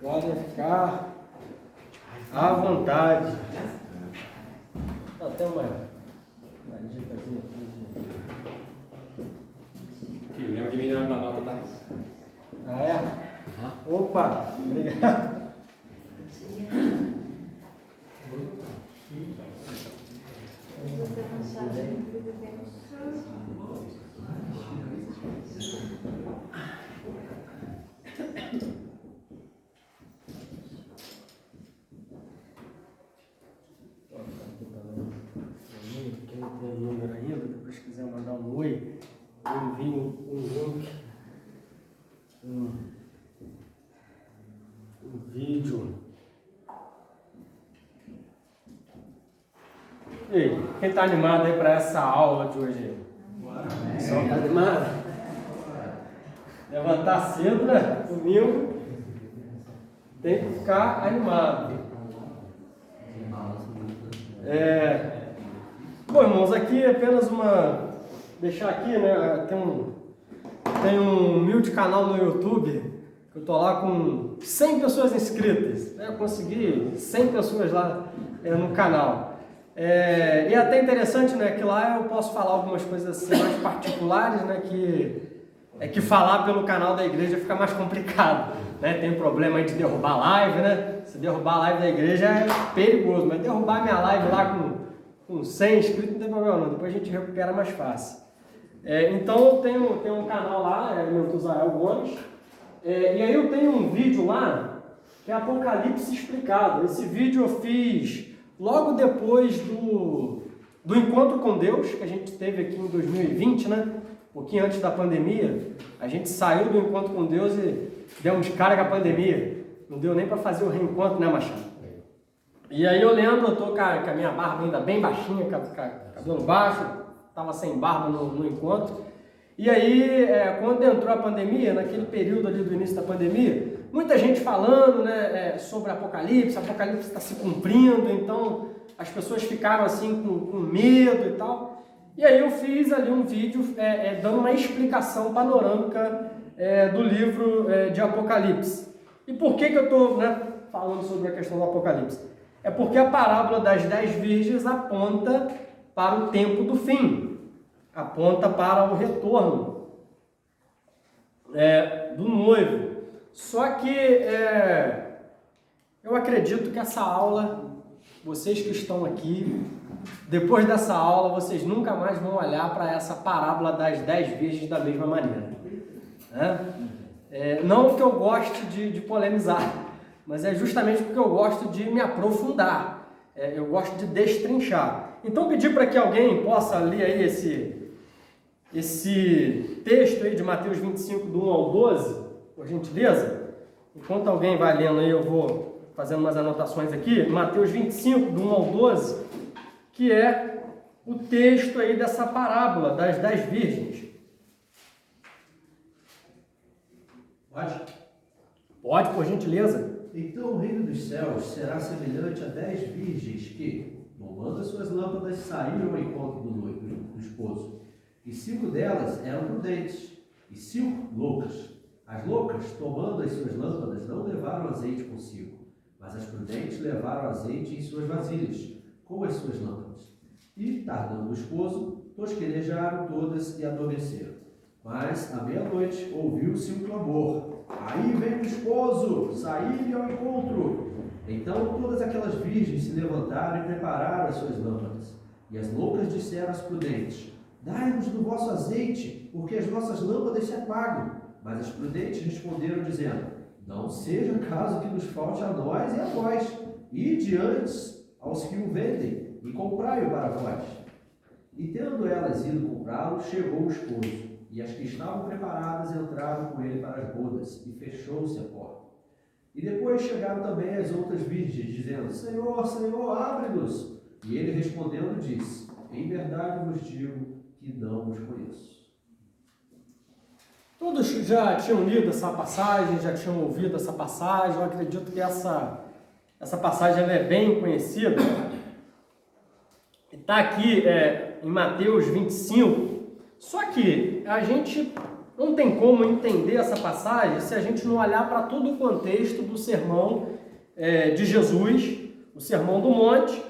Podem ficar à vontade. Até uma dicasinha aqui. Lembra de mim na nota, tá? Ah, é? Opa, obrigado. Quem não tem o número ainda, depois quiser mandar um oi, eu envio um link, um vídeo. E aí, quem está animado aí para essa aula de hoje? Só está animado? Levantar cedo, né? Domingo tem que ficar animado. Bom, irmãos, aqui é apenas deixar aqui, né? Tem um humilde canal no YouTube, que eu tô lá com 100 pessoas inscritas, né? Eu consegui 100 pessoas lá no canal. E é até interessante, né? Que lá eu posso falar algumas coisas assim mais particulares, né? Que falar pelo canal da igreja fica mais complicado, né? Tem problema aí de derrubar a live, né? Se derrubar a live da igreja é perigoso, mas derrubar minha live lá com 100 inscritos não tem problema não, depois a gente recupera mais fácil. Então tem um canal lá, Mentuzael Gomes, e aí eu tenho um vídeo lá que é Apocalipse explicado. Esse vídeo eu fiz logo depois do encontro com Deus que a gente teve aqui em 2020, né? Um pouquinho antes da pandemia, a gente saiu do encontro com Deus e deu de cara com a pandemia. Não deu nem para fazer o reencontro, né, Machado? E aí eu lembro, eu tô com a minha barba ainda bem baixinha, cabelo baixo, tava sem barba no encontro. E aí, quando entrou a pandemia, naquele período ali do início da pandemia, muita gente falando, né, sobre Apocalipse está se cumprindo, então as pessoas ficaram assim com medo e tal. E aí eu fiz ali um vídeo dando uma explicação panorâmica do livro de Apocalipse. E por que eu estou falando sobre a questão do Apocalipse? É porque a parábola das 10 virgens aponta para o tempo do fim, aponta para o retorno do noivo. Só que eu acredito que essa aula, vocês que estão aqui, depois dessa aula, vocês nunca mais vão olhar para essa parábola das 10 virgens da mesma maneira. Não que eu goste de polemizar, mas é justamente porque eu gosto de me aprofundar, eu gosto de destrinchar. Então pedir para que alguém possa ler aí esse texto aí de Mateus 25, do 1 ao 12, por gentileza. Enquanto alguém vai lendo aí, eu vou fazendo umas anotações aqui. Mateus 25, do 1 ao 12, que é o texto aí dessa parábola das 10 virgens. Pode, por gentileza. Então o reino dos céus será semelhante a 10 virgens que, tomando as suas lâmpadas, saíram ao encontro do esposo. E 5 delas eram prudentes, e 5 loucas. As loucas, tomando as suas lâmpadas, não levaram azeite consigo, mas as prudentes levaram azeite em suas vasilhas, com as suas lâmpadas. E, tardando o esposo, tosquenejaram todas e adormeceram. Mas, à meia-noite, ouviu-se um clamor: aí vem o esposo, saí-lhe ao encontro. Então todas aquelas virgens se levantaram e prepararam as suas lâmpadas. E as loucas disseram às prudentes: dai-nos do vosso azeite, porque as nossas lâmpadas se apagam. Mas as prudentes responderam, dizendo: não seja caso que nos falte a nós e a vós. Ide antes aos que o vendem, e comprai-o para vós. E tendo elas ido comprá-lo, chegou o esposo. E as que estavam preparadas entraram com ele para as bodas, e fechou-se a porta. E depois chegaram também as outras virgens, dizendo: Senhor, Senhor, abre-nos. E ele respondendo disse: em verdade vos digo que não os conheço. Todos já tinham lido essa passagem, já tinham ouvido essa passagem. Eu acredito que essa passagem ela é bem conhecida. Está aqui em Mateus 25. Só que a gente não tem como entender essa passagem se a gente não olhar para todo o contexto do sermão de Jesus, o Sermão do Monte.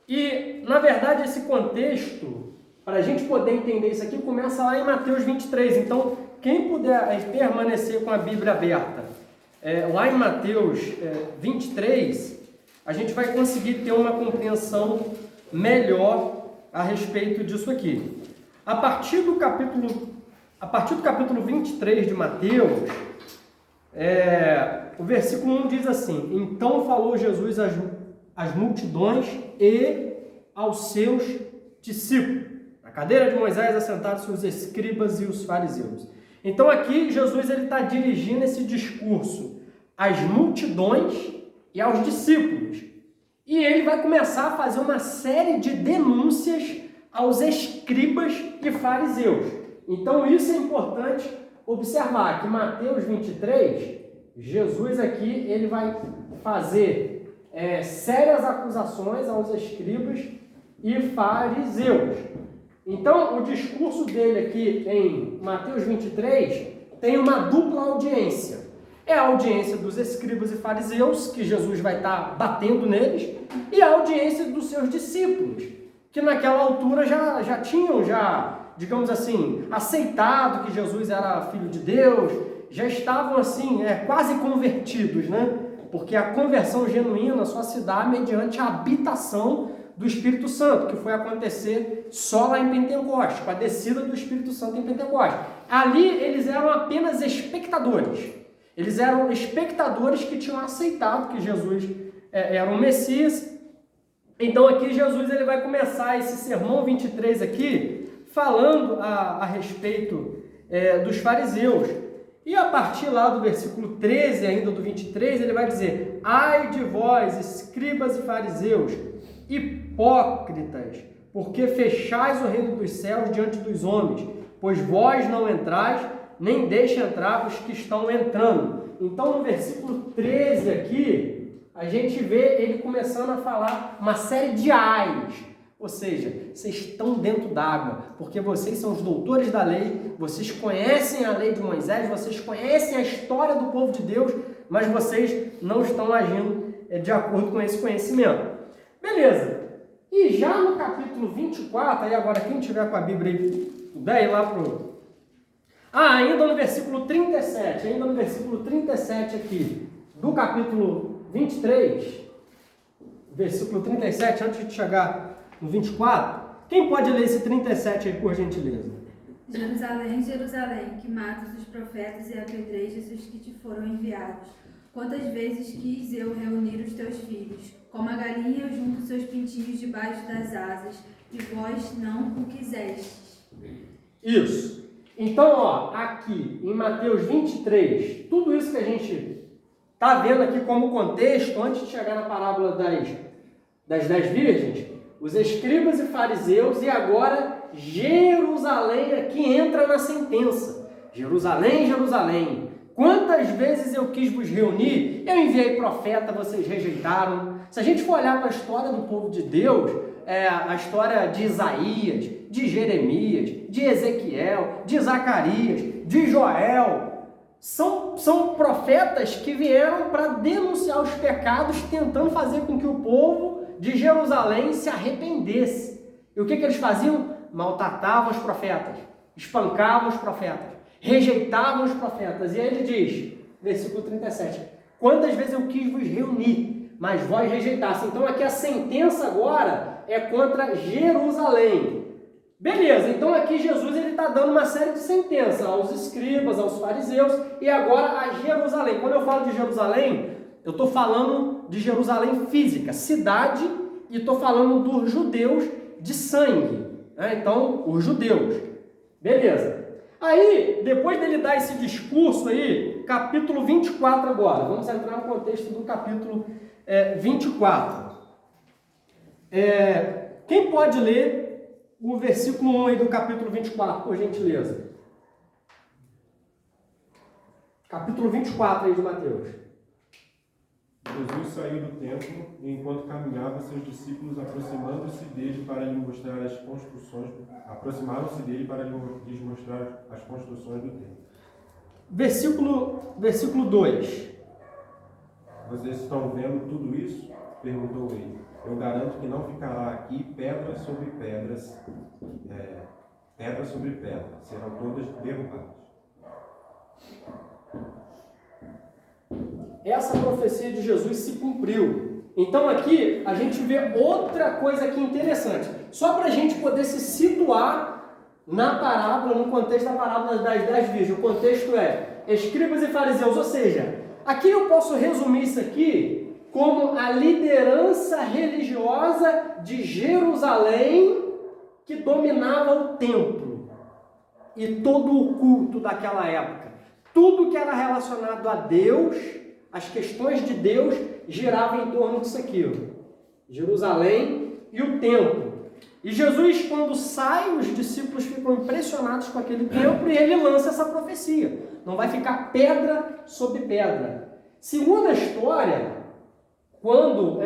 E, na verdade, esse contexto, para a gente poder entender isso aqui, começa lá em Mateus 23. Então, quem puder permanecer com a Bíblia aberta, lá em Mateus 23, a gente vai conseguir ter uma compreensão melhor a respeito disso aqui. A partir do capítulo 23 de Mateus, o versículo 1 diz assim: então falou Jesus às multidões e aos seus discípulos. Na cadeira de Moisés assentados os escribas e os fariseus. Então aqui Jesus está dirigindo esse discurso às multidões e aos discípulos. E ele vai começar a fazer uma série de denúncias aos escribas e fariseus. Então isso é importante observar, que Mateus 23, Jesus aqui ele vai fazer sérias acusações aos escribas e fariseus. Então o discurso dele aqui em Mateus 23 tem uma dupla audiência. É a audiência dos escribas e fariseus, que Jesus vai estar batendo neles, e a audiência dos seus discípulos, que naquela altura já tinham, digamos assim, aceitado que Jesus era filho de Deus, já estavam assim, quase convertidos, né? Porque a conversão genuína só se dá mediante a habitação do Espírito Santo, que foi acontecer só lá em Pentecostes, com a descida do Espírito Santo em Pentecostes. Ali eles eram apenas espectadores. Eles eram espectadores que tinham aceitado que Jesus era um Messias. Então aqui Jesus ele vai começar esse sermão 23 aqui, falando a respeito dos fariseus. E a partir lá do versículo 13, ainda do 23, ele vai dizer: ai de vós, escribas e fariseus, hipócritas, porque fechais o reino dos céus diante dos homens, pois vós não entrais, nem deixa entrar os que estão entrando. Então no versículo 13 aqui, a gente vê ele começando a falar uma série de ais. Ou seja, vocês estão dentro d'água, porque vocês são os doutores da lei, vocês conhecem a lei de Moisés, vocês conhecem a história do povo de Deus, mas vocês não estão agindo de acordo com esse conhecimento. Beleza. E já no capítulo 24, aí agora quem tiver com a Bíblia aí, puder ir lá pro... ainda no versículo 37 aqui, do capítulo 23, versículo 37, antes de chegar no 24, quem pode ler esse 37 aí, por gentileza? Jerusalém, Jerusalém, que matas os profetas e apedrejas os que te foram enviados. Quantas vezes quis eu reunir os teus filhos, como a galinha junta os seus pintinhos debaixo das asas, e vós não o quisestes. Isso. Então, aqui em Mateus 23, tudo isso que a gente está vendo aqui como contexto, antes de chegar na parábola das 10 virgens, os escribas e fariseus, e agora Jerusalém aqui entra na sentença. Jerusalém, Jerusalém, quantas vezes eu quis vos reunir, eu enviei profeta, vocês rejeitaram. Se a gente for olhar para a história do povo de Deus, a história de Isaías, de Jeremias, de Ezequiel, de Zacarias, de Joel, são profetas que vieram para denunciar os pecados, tentando fazer com que o povo de Jerusalém se arrependesse. E o que eles faziam? Maltratavam os profetas, espancavam os profetas, rejeitavam os profetas. E aí ele diz, versículo 37, quantas vezes eu quis vos reunir, mas vós rejeitaste. Então aqui a sentença agora é contra Jerusalém. Beleza, então aqui Jesus está dando uma série de sentenças aos escribas, aos fariseus e agora a Jerusalém. Quando eu falo de Jerusalém, eu estou falando de Jerusalém física, cidade, e estou falando dos judeus de sangue. Então, os judeus. Beleza. Aí, depois dele dar esse discurso aí, capítulo 24 agora. Vamos entrar no contexto do capítulo 24. Quem pode ler o versículo 1 aí do capítulo 24, por gentileza? Capítulo 24 aí de Mateus. Jesus saiu do templo e, enquanto caminhava, seus discípulos aproximaram-se dele para lhes mostrar as construções do templo. versículo 2. Vocês estão vendo tudo isso? Perguntou ele. Eu garanto que não ficará aqui pedra sobre pedras, pedra sobre pedra. Serão todas derrubadas. Essa profecia de Jesus se cumpriu. Então aqui a gente vê outra coisa aqui interessante. Só para a gente poder se situar na parábola, no contexto da parábola das 10 virgens. O contexto é escribas e fariseus, ou seja, aqui eu posso resumir isso aqui como a liderança religiosa de Jerusalém que dominava o templo e todo o culto daquela época. Tudo que era relacionado a Deus, as questões de Deus, girava em torno disso aqui. Jerusalém e o templo. E Jesus, quando sai, os discípulos ficam impressionados com aquele templo e ele lança essa profecia. Não vai ficar pedra sobre pedra. Segundo a história, quando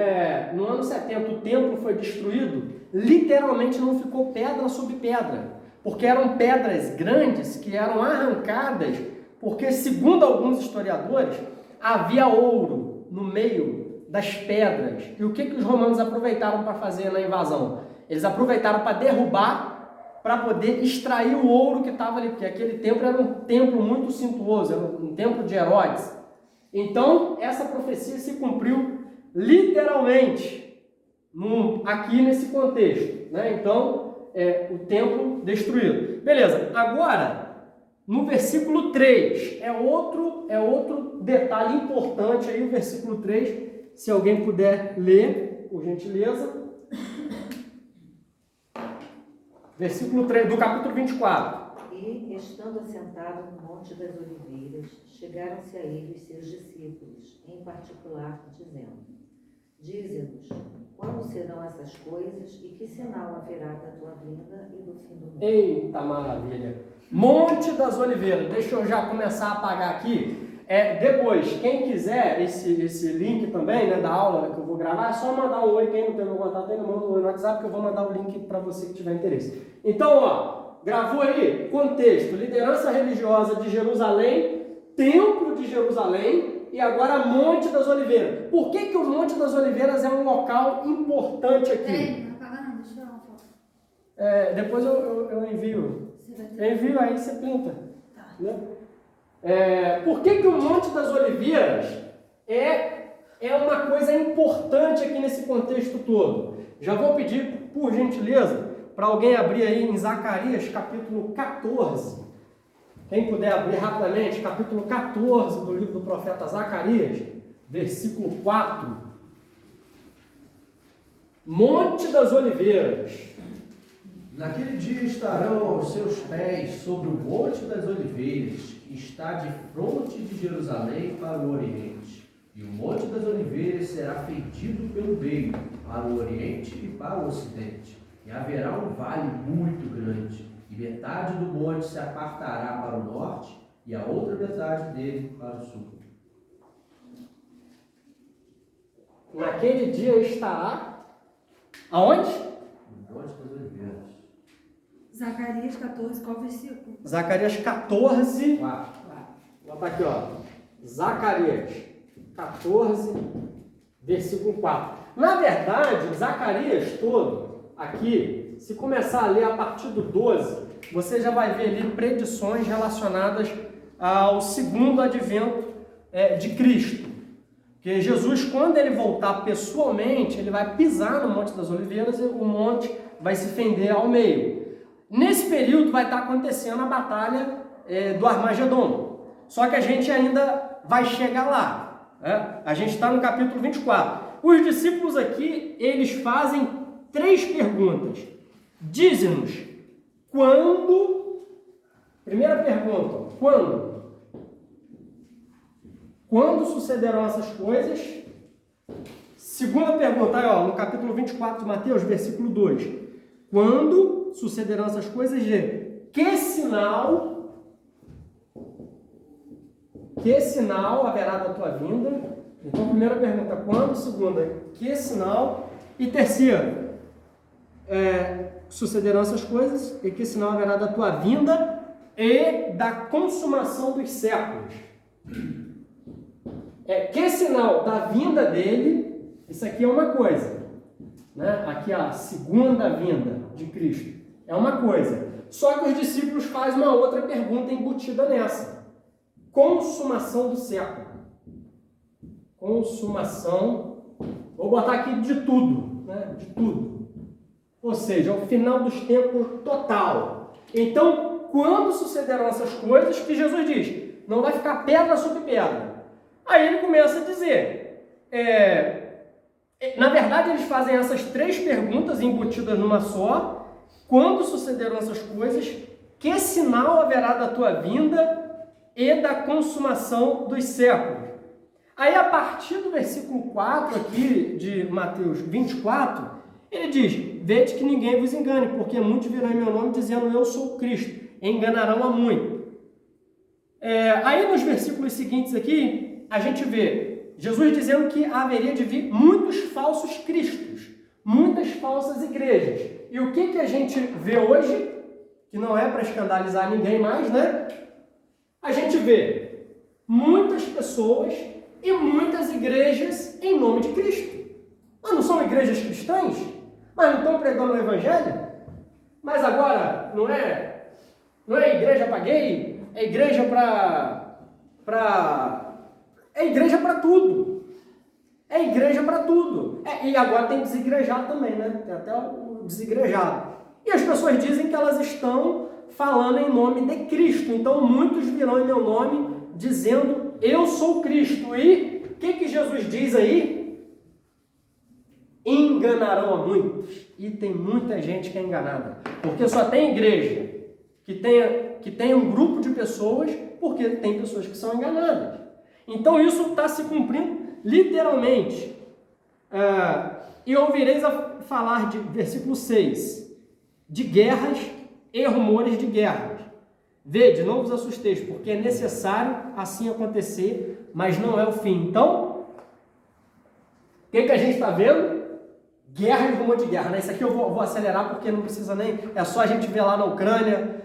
no ano 70 o templo foi destruído, literalmente não ficou pedra sobre pedra, porque eram pedras grandes que eram arrancadas, porque segundo alguns historiadores, havia ouro no meio das pedras. E o que os romanos aproveitaram para fazer na invasão? Eles aproveitaram para derrubar, para poder extrair o ouro que estava ali, porque aquele templo era um templo muito suntuoso, era um templo de Herodes. Então, essa profecia se cumpriu literalmente aqui nesse contexto, né? Então, o templo destruído. Beleza, agora, no versículo 3, é outro detalhe importante aí, o versículo 3, se alguém puder ler, por gentileza. Versículo 3 do capítulo 24. E, estando assentado no Monte das Oliveiras, chegaram-se a ele seus discípulos, em particular, dizendo: Dize-nos, quando serão essas coisas e que sinal haverá da tua vinda e do fim do mundo? Eita maravilha! Monte das Oliveiras. Deixa eu já começar a apagar aqui. Depois, quem quiser esse link também, né, da aula que eu vou gravar, é só mandar um oi. Quem não tem meu contato ainda, manda um oi no WhatsApp que eu vou mandar o link para você que tiver interesse. Então, gravou aí, contexto, liderança religiosa de Jerusalém, templo de Jerusalém e agora Monte das Oliveiras. Por que o Monte das Oliveiras é um local importante aqui? Peraí, não apaga não, deixa eu tirar uma foto. Depois eu envio. Você vai ter... Envio aí, você printa. Tá. Né? Por que o Monte das Oliveiras é uma coisa importante aqui nesse contexto todo? Já vou pedir, por gentileza, para alguém abrir aí em Zacarias, capítulo 14. Quem puder abrir rapidamente, capítulo 14 do livro do profeta Zacarias, versículo 4. Monte das Oliveiras. Naquele dia estarão aos seus pés sobre o Monte das Oliveiras, que está de fronte de Jerusalém para o Oriente. E o Monte das Oliveiras será fendido pelo meio, para o Oriente e para o Ocidente. E haverá um vale muito grande, e metade do monte se apartará para o norte, e a outra metade dele para o sul. Naquele dia estará aonde? O Monte das Oliveiras. Zacarias 14, qual versículo? Zacarias 14. 4. Vou botar aqui, ó. Zacarias 14, versículo 4. Na verdade, Zacarias todo, aqui, se começar a ler a partir do 12, você já vai ver ali predições relacionadas ao segundo advento de Cristo. Porque Jesus, quando ele voltar pessoalmente, ele vai pisar no Monte das Oliveiras e o monte vai se fender ao meio. Nesse período vai estar acontecendo a batalha do Armagedon. Só que a gente ainda vai chegar lá. Né? A gente está no capítulo 24. Os discípulos aqui, eles fazem 3 perguntas. Dize-nos, quando... Primeira pergunta, quando? Quando sucederão essas coisas? Segunda pergunta, aí, ó, no capítulo 24 de Mateus, versículo 2. Quando sucederão essas coisas? Que sinal haverá da tua vinda? Então, primeira pergunta, quando? Segunda, que sinal? E terceira, sucederão essas coisas? E que sinal haverá da tua vinda? e da consumação dos séculos. Que sinal da vinda dele, isso aqui é uma coisa, né? Aqui a segunda vinda de Cristo é uma coisa. Só que os discípulos fazem uma outra pergunta embutida nessa. Consumação do século. Consumação, vou botar aqui de tudo, né? De tudo. Ou seja, o final dos tempos total. Então, quando sucederão essas coisas, que Jesus diz, não vai ficar pedra sobre pedra. Aí ele começa a dizer, na verdade eles fazem essas três perguntas embutidas numa só. Quando sucederão essas coisas, que sinal haverá da tua vinda e da consumação dos séculos? Aí a partir do versículo 4 aqui de Mateus 24, ele diz, vede que ninguém vos engane, porque muitos virão em meu nome dizendo eu sou Cristo, e enganarão a muito. Aí nos versículos seguintes aqui, a gente vê Jesus dizendo que haveria de vir muitos falsos cristos, muitas falsas igrejas. E o que a gente vê hoje, que não é para escandalizar ninguém mais, né? A gente vê muitas pessoas e muitas igrejas em nome de Cristo. Mas não são igrejas cristãs? Mas não estão pregando o Evangelho? Mas agora não é igreja para gay, é igreja é igreja para tudo. É igreja para tudo. E agora tem desigrejado também, né? Tem até o desigrejado. E as pessoas dizem que elas estão falando em nome de Cristo. Então muitos virão em meu nome dizendo eu sou Cristo. E o que Jesus diz aí? Enganarão a muitos. E tem muita gente que é enganada. Porque só tem igreja que tem um grupo de pessoas, porque tem pessoas que são enganadas. Então isso está se cumprindo literalmente. E ouvireis a falar de, versículo 6, de guerras e rumores de guerras. Vede, não vos assusteis, porque é necessário assim acontecer, mas não é o fim. Então, o que a gente está vendo? Guerra e rumor de guerra, né? Isso aqui eu vou acelerar porque não precisa nem... É só a gente ver lá na Ucrânia.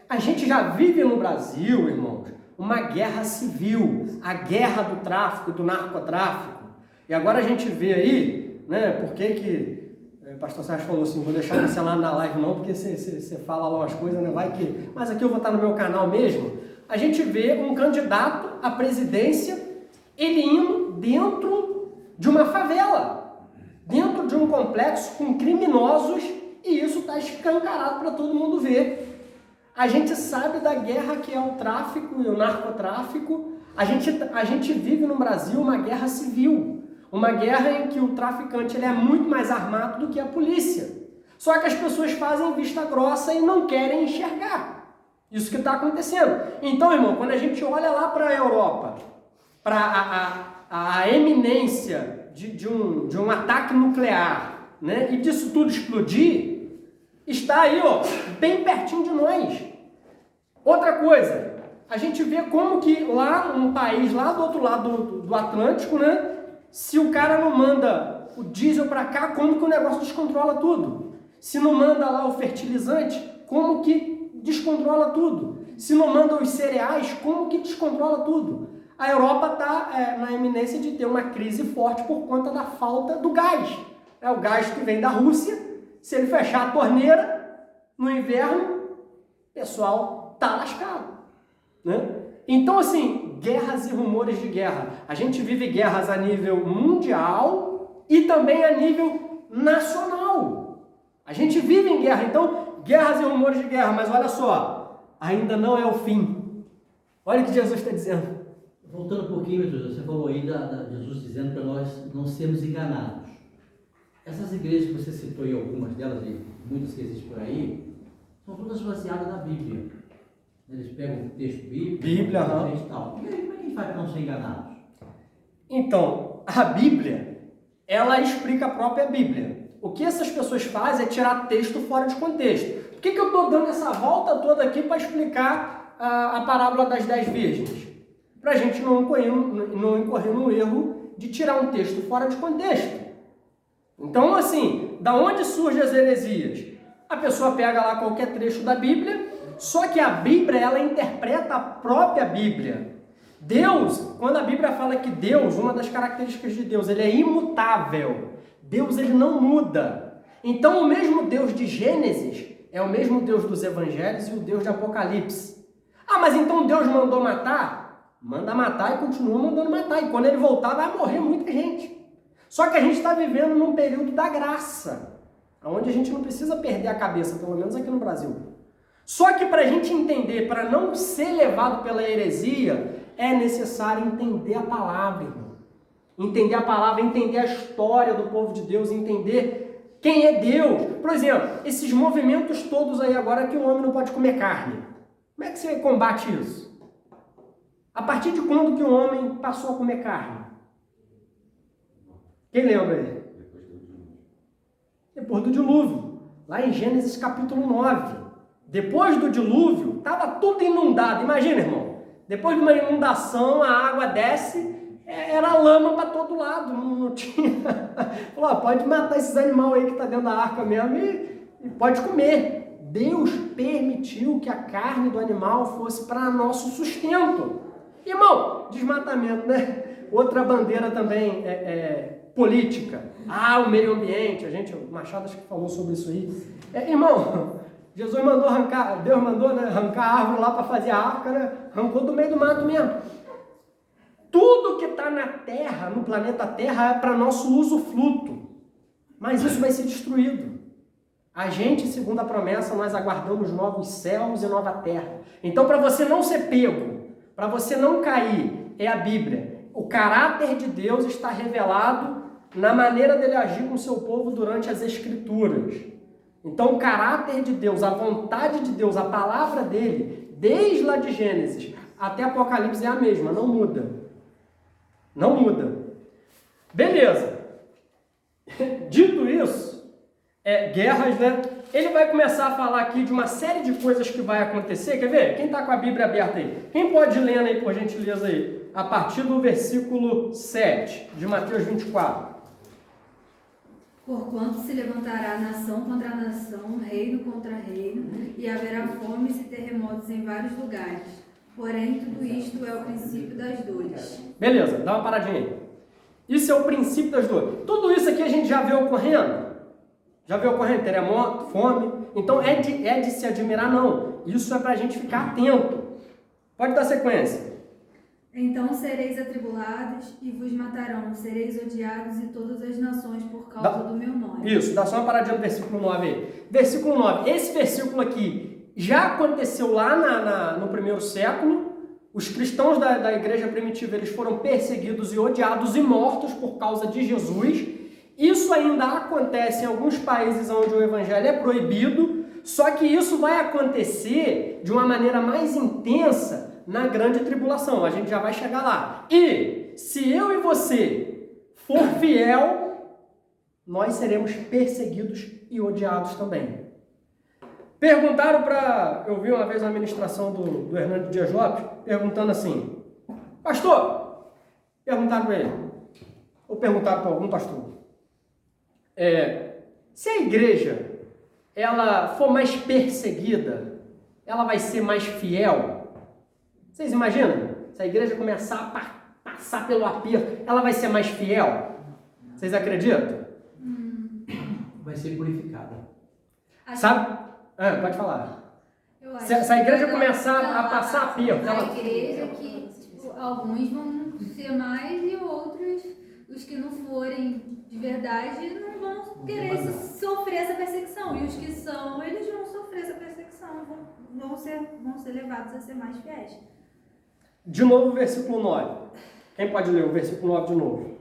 A gente já vive no Brasil, irmãos, uma guerra civil. A guerra do tráfico, do narcotráfico. E agora a gente vê aí, né? Por que o pastor Sérgio falou assim, vou deixar você lá na live não, porque você fala lá umas coisas, né? Vai que... Mas aqui eu vou estar no meu canal mesmo. A gente vê um candidato à presidência, ele indo dentro de uma favela, dentro de um complexo com criminosos, e isso está escancarado para todo mundo ver. A gente sabe da guerra que é o tráfico e o narcotráfico. A gente vive no Brasil uma guerra civil, uma guerra em que o traficante ele é muito mais armado do que a polícia. Só que as pessoas fazem vista grossa e não querem enxergar isso que está acontecendo. Então, irmão, quando a gente olha lá para a Europa, para a eminência de um ataque nuclear, né, e disso tudo explodir, está aí, ó, bem pertinho de nós. Outra coisa, a gente vê como que lá, um país lá do outro lado do Atlântico, né, se o cara não manda o diesel para cá, como que o negócio descontrola tudo? Se não manda lá o fertilizante, como que descontrola tudo? Se não manda os cereais, como que descontrola tudo? A Europa está na iminência de ter uma crise forte por conta da falta do gás. É o gás que vem da Rússia. Se ele fechar a torneira no inverno, o pessoal está lascado, né? Então, assim, guerras e rumores de guerra. A gente vive guerras a nível mundial e também a nível nacional. A gente vive em guerra, então, guerras e rumores de guerra. Mas olha só, ainda não é o fim. Olha o que Jesus está dizendo. Voltando um pouquinho, Jesus, você falou aí de Jesus dizendo para nós não sermos enganados. Essas igrejas que você citou aí, algumas delas, e muitas que existem por aí, são todas baseadas na Bíblia. Eles pegam o texto bíblico, e tal. E aí, como é que faz para não ser enganados? Então, a Bíblia, ela explica a própria Bíblia. O que essas pessoas fazem é tirar texto fora de contexto. Por que eu estou dando essa volta toda aqui para explicar a parábola das 10 virgens? Para a gente não incorrer no erro de tirar um texto fora de contexto. Então, assim, da onde surgem as heresias? A pessoa pega lá qualquer trecho da Bíblia Só que a Bíblia, ela interpreta a própria Bíblia. Deus, quando a Bíblia fala que Deus, uma das características de Deus, ele é imutável. Deus, ele não muda. Então, o mesmo Deus de Gênesis é o mesmo Deus dos Evangelhos e o Deus de Apocalipse. Ah, mas então Deus mandou matar? Manda matar e continua mandando matar. E quando ele voltar, vai morrer muita gente. Só que a gente está vivendo num período da graça, onde a gente não precisa perder a cabeça, pelo menos aqui no Brasil. Só que para a gente entender, para não ser levado pela heresia, é necessário entender a palavra, irmão. Entender a palavra, entender a história do povo de Deus, entender quem é Deus. Por exemplo, esses movimentos todos aí agora que o homem não pode comer carne. Como é que você combate isso? A partir de quando que o homem passou a comer carne? Quem lembra aí? Depois do dilúvio. Lá em Gênesis capítulo 9. Depois do dilúvio, estava tudo inundado. Imagina, irmão. Depois de uma inundação, a água desce, era lama para todo lado. Não tinha... Falou, pode matar esses animais aí que está dentro da arca mesmo e pode comer. Deus permitiu que a carne do animal fosse para nosso sustento. Irmão, desmatamento, né? Outra bandeira também política. O meio ambiente. O Machado acho que falou sobre isso aí. Irmão, Jesus mandou arrancar, Deus mandou, né, arrancar a árvore lá para fazer a arca, né? Arrancou do meio do mato mesmo. Tudo que está na Terra, no planeta Terra, é para nosso usufruto. Mas isso vai ser destruído. A gente, segundo a promessa, nós aguardamos novos céus e nova terra. Então, para você não ser pego, para você não cair, é a Bíblia. O caráter de Deus está revelado na maneira dele agir com o seu povo durante as Escrituras. Então, o caráter de Deus, a vontade de Deus, a palavra dele, desde lá de Gênesis até Apocalipse é a mesma, não muda. Não muda. Beleza. Dito isso, guerras, né? Ele vai começar a falar aqui de uma série de coisas que vai acontecer. Quer ver? Quem está com a Bíblia aberta aí? Quem pode ler aí, por gentileza, aí? A partir do versículo 7 de Mateus 24. Porquanto se levantará nação contra nação, reino contra reino, e haverá fomes e terremotos em vários lugares. Porém, tudo isto é o princípio das dores. Beleza, dá uma paradinha aí. Isso é o princípio das dores. Tudo isso aqui a gente já vê ocorrendo. Já vê ocorrendo terremoto, fome. Então é de se admirar, não. Isso é para a gente ficar atento. Pode dar sequência. Então sereis atribulados e vos matarão, sereis odiados de todas as nações por causa do meu nome. Isso, dá só uma paradinha no versículo 9 aí. Versículo 9, esse versículo aqui já aconteceu lá no primeiro século. Os cristãos da igreja primitiva, eles foram perseguidos e odiados e mortos por causa de Jesus. Isso ainda acontece em alguns países onde o evangelho é proibido, só que isso vai acontecer de uma maneira mais intensa na grande tribulação, a gente já vai chegar lá. E se eu e você for fiel, nós seremos perseguidos e odiados também. Perguntaram eu vi uma vez uma ministração do Hernando Dias Lopes, perguntando assim, pastor, perguntaram para ele, ou perguntaram para algum pastor, se a igreja ela for mais perseguida, ela vai ser mais fiel? Vocês imaginam? Se a igreja começar a passar pelo aperto, ela vai ser mais fiel? Vocês acreditam? Vai ser purificada. Sabe? Pode falar. Eu acho Se a igreja que começar a passar aperto, a ela... igreja que alguns vão ser mais e outros, os que não forem de verdade, não vão querer sofrer essa perseguição. E os que são, eles vão sofrer essa perseguição, vão ser levados a ser mais fiéis. De novo o versículo 9. Quem pode ler o versículo 9 de novo?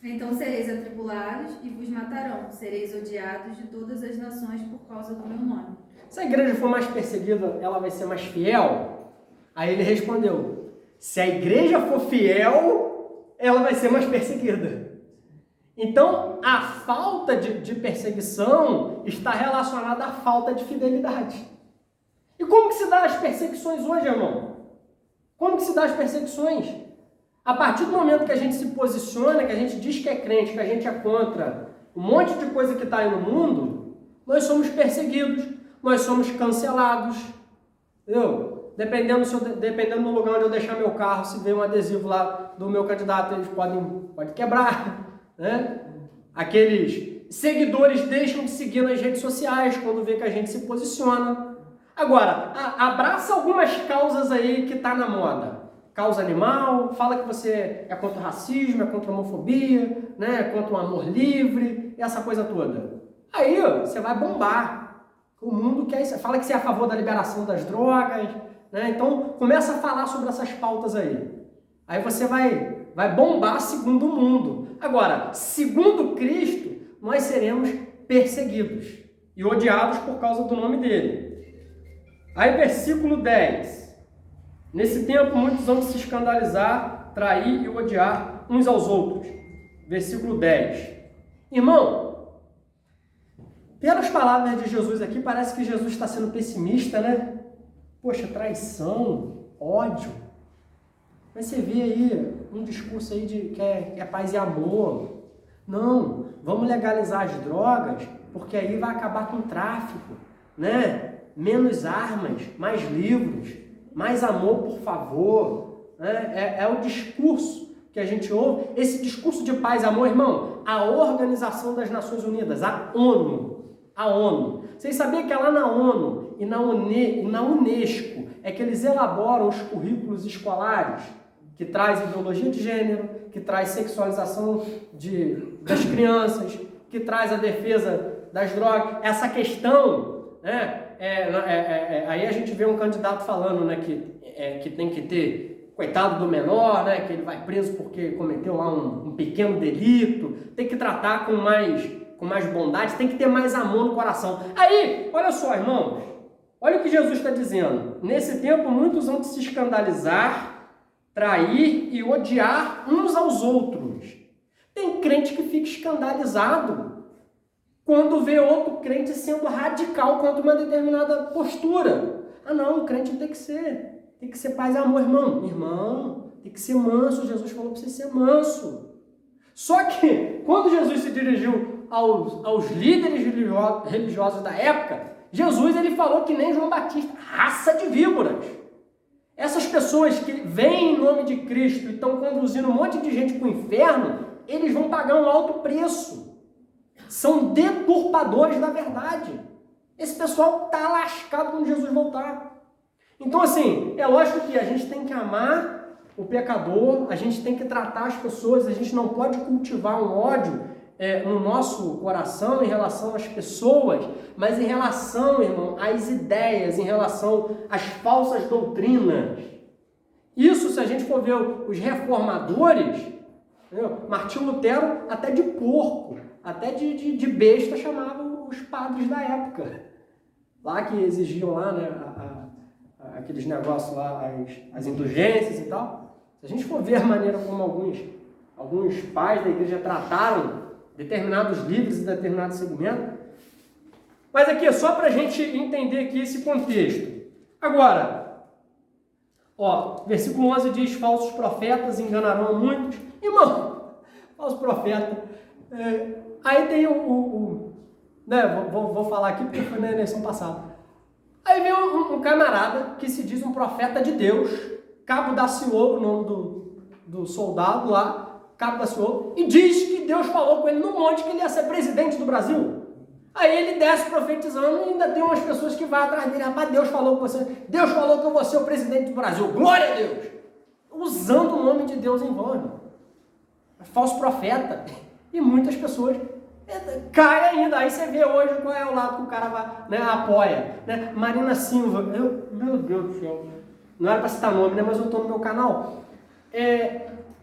Então sereis atribulados e vos matarão, sereis odiados de todas as nações por causa do meu nome. Se a igreja for mais perseguida, ela vai ser mais fiel? Aí ele respondeu, se a igreja for fiel, ela vai ser mais perseguida. Então, a falta de perseguição está relacionada à falta de fidelidade. E como que se dá as perseguições hoje, irmão? Como que se dá as perseguições? A partir do momento que a gente se posiciona, que a gente diz que é crente, que a gente é contra um monte de coisa que está aí no mundo, nós somos perseguidos, nós somos cancelados, entendeu? Dependendo do lugar onde eu deixar meu carro, se ver um adesivo lá do meu candidato, eles podem quebrar, né? Aqueles seguidores deixam de seguir nas redes sociais quando vê que a gente se posiciona. Agora, abraça algumas causas aí que tá na moda. Causa animal, fala que você é contra o racismo, é contra a homofobia, né? É contra o amor livre, essa coisa toda. Aí você vai bombar. O mundo quer isso. Fala que você é a favor da liberação das drogas, né? Então começa a falar sobre essas pautas aí. Aí você vai bombar segundo o mundo. Agora, segundo Cristo, nós seremos perseguidos e odiados por causa do nome dele. Aí versículo 10. Nesse tempo muitos vão se escandalizar, trair e odiar uns aos outros. Versículo 10. Irmão, pelas palavras de Jesus aqui, parece que Jesus está sendo pessimista, né? Poxa, traição, ódio. Mas você vê aí um discurso aí de que é paz e amor. Não, vamos legalizar as drogas, porque aí vai acabar com o tráfico, né? Menos armas, mais livros, mais amor, por favor. Né? É o discurso que a gente ouve. Esse discurso de paz e amor, irmão, a Organização das Nações Unidas, a ONU. Vocês sabiam que é lá na ONU e na Unesco é que eles elaboram os currículos escolares que traz ideologia de gênero, que traz sexualização das crianças, que traz a defesa das drogas. Essa questão, né, aí a gente vê um candidato falando, né, que tem que ter, coitado do menor, né, que ele vai preso porque cometeu lá um pequeno delito, tem que tratar com mais bondade, tem que ter mais amor no coração. Aí, olha só, irmãos, olha o que Jesus está dizendo. Nesse tempo, muitos vão se escandalizar, trair e odiar uns aos outros. Tem crente que fica escandalizado quando vê outro crente sendo radical contra uma determinada postura. Ah não, o crente tem que ser paz e amor, irmão, tem que ser manso. Jesus falou para você ser manso. Só que quando Jesus se dirigiu aos líderes religiosos da época, Jesus ele falou que nem João Batista, raça de víboras. Essas pessoas que vêm em nome de Cristo e estão conduzindo um monte de gente para o inferno, eles vão pagar um alto preço. São deturpadores da verdade. Esse pessoal está lascado quando Jesus voltar. Então, assim, é lógico que a gente tem que amar o pecador, a gente tem que tratar as pessoas, a gente não pode cultivar um ódio no nosso coração em relação às pessoas, mas em relação, irmão, às ideias, em relação às falsas doutrinas. Isso, se a gente for ver os reformadores, entendeu? Martinho Lutero até de porco, até de besta chamava os padres da época. Lá que exigiam lá, né, aqueles negócios lá, as indulgências e tal. Se a gente for ver a maneira como alguns pais da igreja trataram determinados livros e determinados segmentos. Mas aqui é só para a gente entender aqui esse contexto. Agora, versículo 11 diz, falsos profetas enganarão muitos. Irmão, falso profeta. Aí tem né, vou falar aqui porque foi na eleição passada. Aí vem um camarada que se diz um profeta de Deus, Cabo Daciolo, o nome do soldado lá, Cabo Daciolo, e diz que Deus falou com ele no monte que ele ia ser presidente do Brasil. Aí ele desce profetizando e ainda tem umas pessoas que vão atrás dele. Rapaz, Deus falou com você. Deus falou que eu vou ser o presidente do Brasil. Glória a Deus! Usando o nome de Deus em vão. É falso profeta. E muitas pessoas caem ainda. Aí você vê hoje qual é o lado que o cara vai, né, apoia. Né? Marina Silva. Meu Deus do céu. Não era para citar nome, né, mas eu estou no meu canal.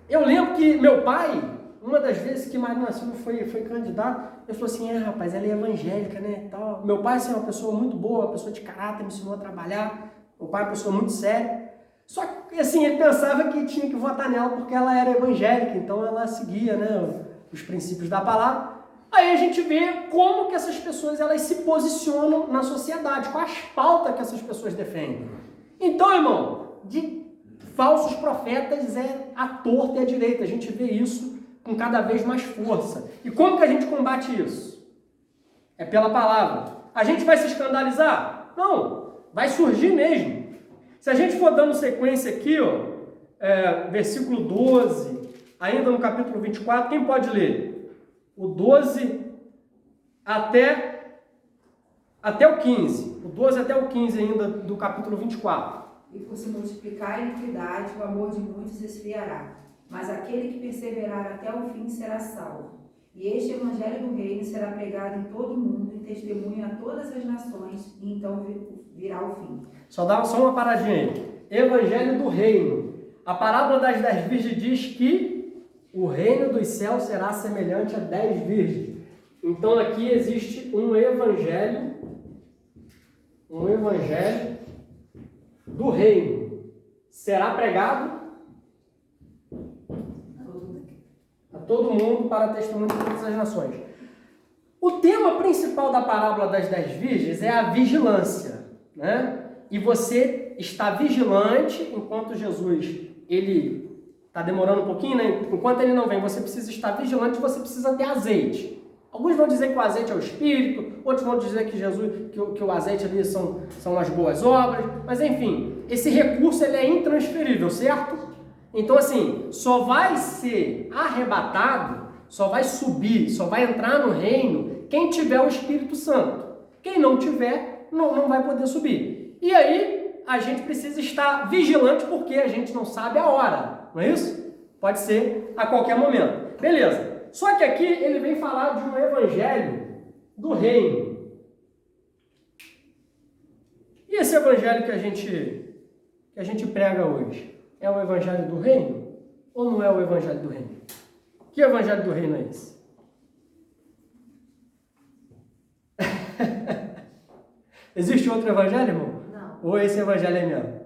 Eu lembro que meu pai, uma das vezes que Marina Silva foi candidato, ele falou assim, rapaz, ela é evangélica, né, e tal. Meu pai, assim, é uma pessoa muito boa, uma pessoa de caráter, me ensinou a trabalhar. Meu pai é uma pessoa muito séria. Só que, assim, ele pensava que tinha que votar nela porque ela era evangélica, então ela seguia, né, os princípios da palavra. Aí a gente vê como que essas pessoas, elas se posicionam na sociedade, quais pautas que essas pessoas defendem. Então, irmão, de falsos profetas é à torta e à direita. A gente vê isso com cada vez mais força. E como que a gente combate isso? É pela palavra. a gente vai se escandalizar? Não, vai surgir mesmo. Se a gente for dando sequência aqui, ó, versículo 12, ainda no capítulo 24, quem pode ler? O 12 até o 15. O 12 até o 15 ainda do capítulo 24. E por se multiplicar a iniquidade, o amor de muitos esfriará. Mas aquele que perseverar até o fim será salvo. E este evangelho do reino será pregado em todo o mundo e testemunho a todas as nações, e então virá o fim. Só uma paradinha aí. Evangelho do reino. A parábola das 10 virgens diz que o reino dos céus será semelhante a 10 virgens. Então aqui existe um evangelho do reino. Será pregado a todo mundo para testemunho de todas as nações. O tema principal da parábola das 10 virgens é a vigilância, né? E você está vigilante enquanto Jesus, ele está demorando um pouquinho, né? Enquanto ele não vem, você precisa estar vigilante, você precisa ter azeite. Alguns vão dizer que o azeite é o Espírito, outros vão dizer que o azeite ali são as boas obras, mas enfim, esse recurso ele é intransferível, certo? Então assim, só vai ser arrebatado, só vai subir, só vai entrar no reino quem tiver o Espírito Santo. Quem não tiver, não vai poder subir. E aí, a gente precisa estar vigilante porque a gente não sabe a hora, não é isso? Pode ser a qualquer momento. Beleza. Só que aqui ele vem falar de um evangelho do reino. E esse evangelho que a gente prega hoje é o evangelho do reino ou não é o evangelho do reino? Que evangelho do reino é esse? Existe outro evangelho, irmão? Não. Ou esse evangelho é mesmo?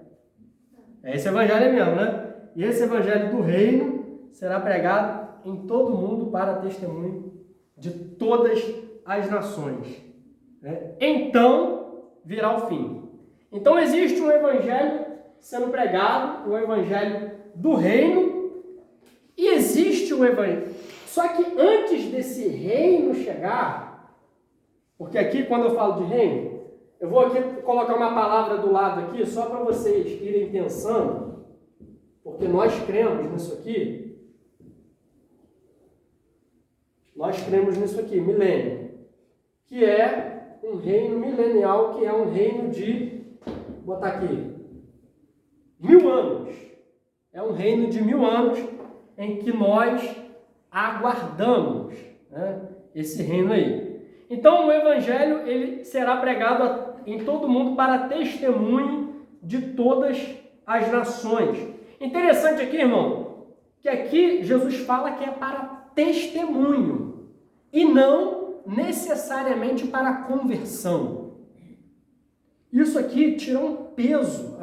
Esse evangelho é mesmo, né? E esse evangelho do reino será pregado em todo mundo para testemunho de todas as nações. Né? Então virá o fim. Então existe um evangelho sendo pregado, o evangelho do reino, e existe um evangelho. Só que antes desse reino chegar, porque aqui quando eu falo de reino, eu vou aqui colocar uma palavra do lado aqui, só para vocês irem pensando, porque nós cremos nisso aqui. Nós cremos nisso aqui, milênio, que é um reino milenial, que é um reino de, vou botar aqui, 1000 anos. É um reino de 1000 anos em que nós aguardamos, né, esse reino aí. Então o evangelho ele será pregado em todo mundo para testemunho de todas as nações. Interessante aqui, irmão, que aqui Jesus fala que é para testemunho e não necessariamente para conversão. Isso aqui tira um peso,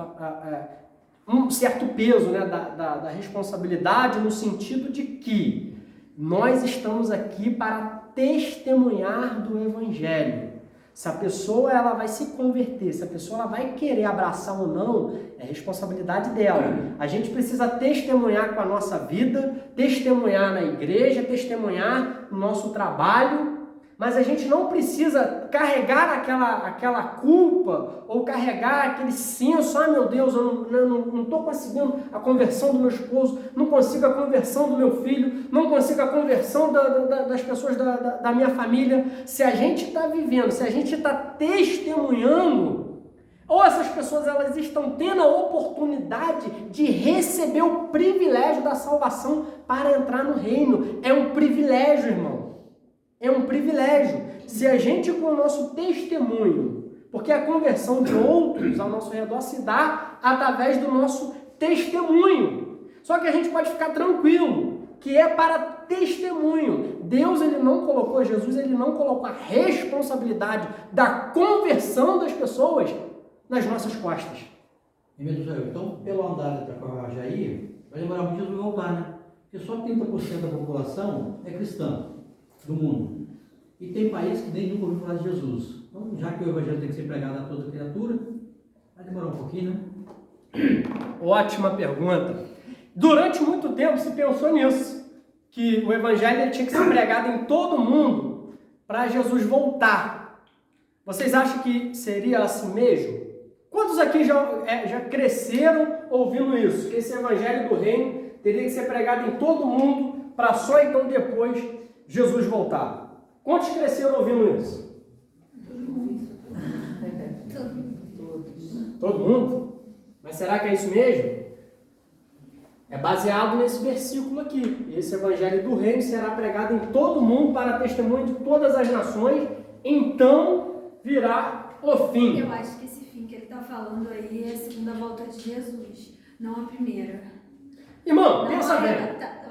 um certo peso, né, da responsabilidade, no sentido de que nós estamos aqui para testemunhar do evangelho. Se a pessoa ela vai se converter, se a pessoa ela vai querer abraçar ou não, é responsabilidade dela. A gente precisa testemunhar com a nossa vida, testemunhar na igreja, testemunhar no nosso trabalho, mas a gente não precisa carregar aquela culpa ou carregar aquele senso, meu Deus, eu não estou conseguindo a conversão do meu esposo, não consigo a conversão do meu filho, não consigo a conversão das pessoas da minha família. Se a gente está vivendo, se a gente está testemunhando, ou essas pessoas elas estão tendo a oportunidade de receber o privilégio da salvação para entrar no reino. É um privilégio, irmão. É um privilégio. Se a gente, com o nosso testemunho, porque a conversão de outros ao nosso redor se dá através do nosso testemunho. Só que a gente pode ficar tranquilo, que é para testemunho. Deus, ele não colocou, Jesus, ele não colocou a responsabilidade da conversão das pessoas nas nossas costas. Então, pelo andar da Corrajaí, vai demorar muito para voltar, né? Porque só 30% da população é cristã do mundo. E tem países que nem nunca ouviram falar de Jesus. Então, já que o evangelho tem que ser pregado a toda criatura, vai demorar um pouquinho, né? Ótima pergunta. Durante muito tempo se pensou nisso, que o evangelho tinha que ser pregado em todo mundo para Jesus voltar. Vocês acham que seria assim mesmo? Quantos aqui já cresceram ouvindo isso? Que esse evangelho do reino teria que ser pregado em todo mundo para só então depois Jesus voltar. Quantos cresceram ouvindo isso? Todo mundo? Mas será que é isso mesmo? É baseado nesse versículo aqui. Esse evangelho do reino será pregado em todo mundo para testemunho de todas as nações, então virá o fim. Eu acho que esse fim que ele está falando aí é a segunda volta de Jesus, não a primeira. Irmão, Não, pensa bem.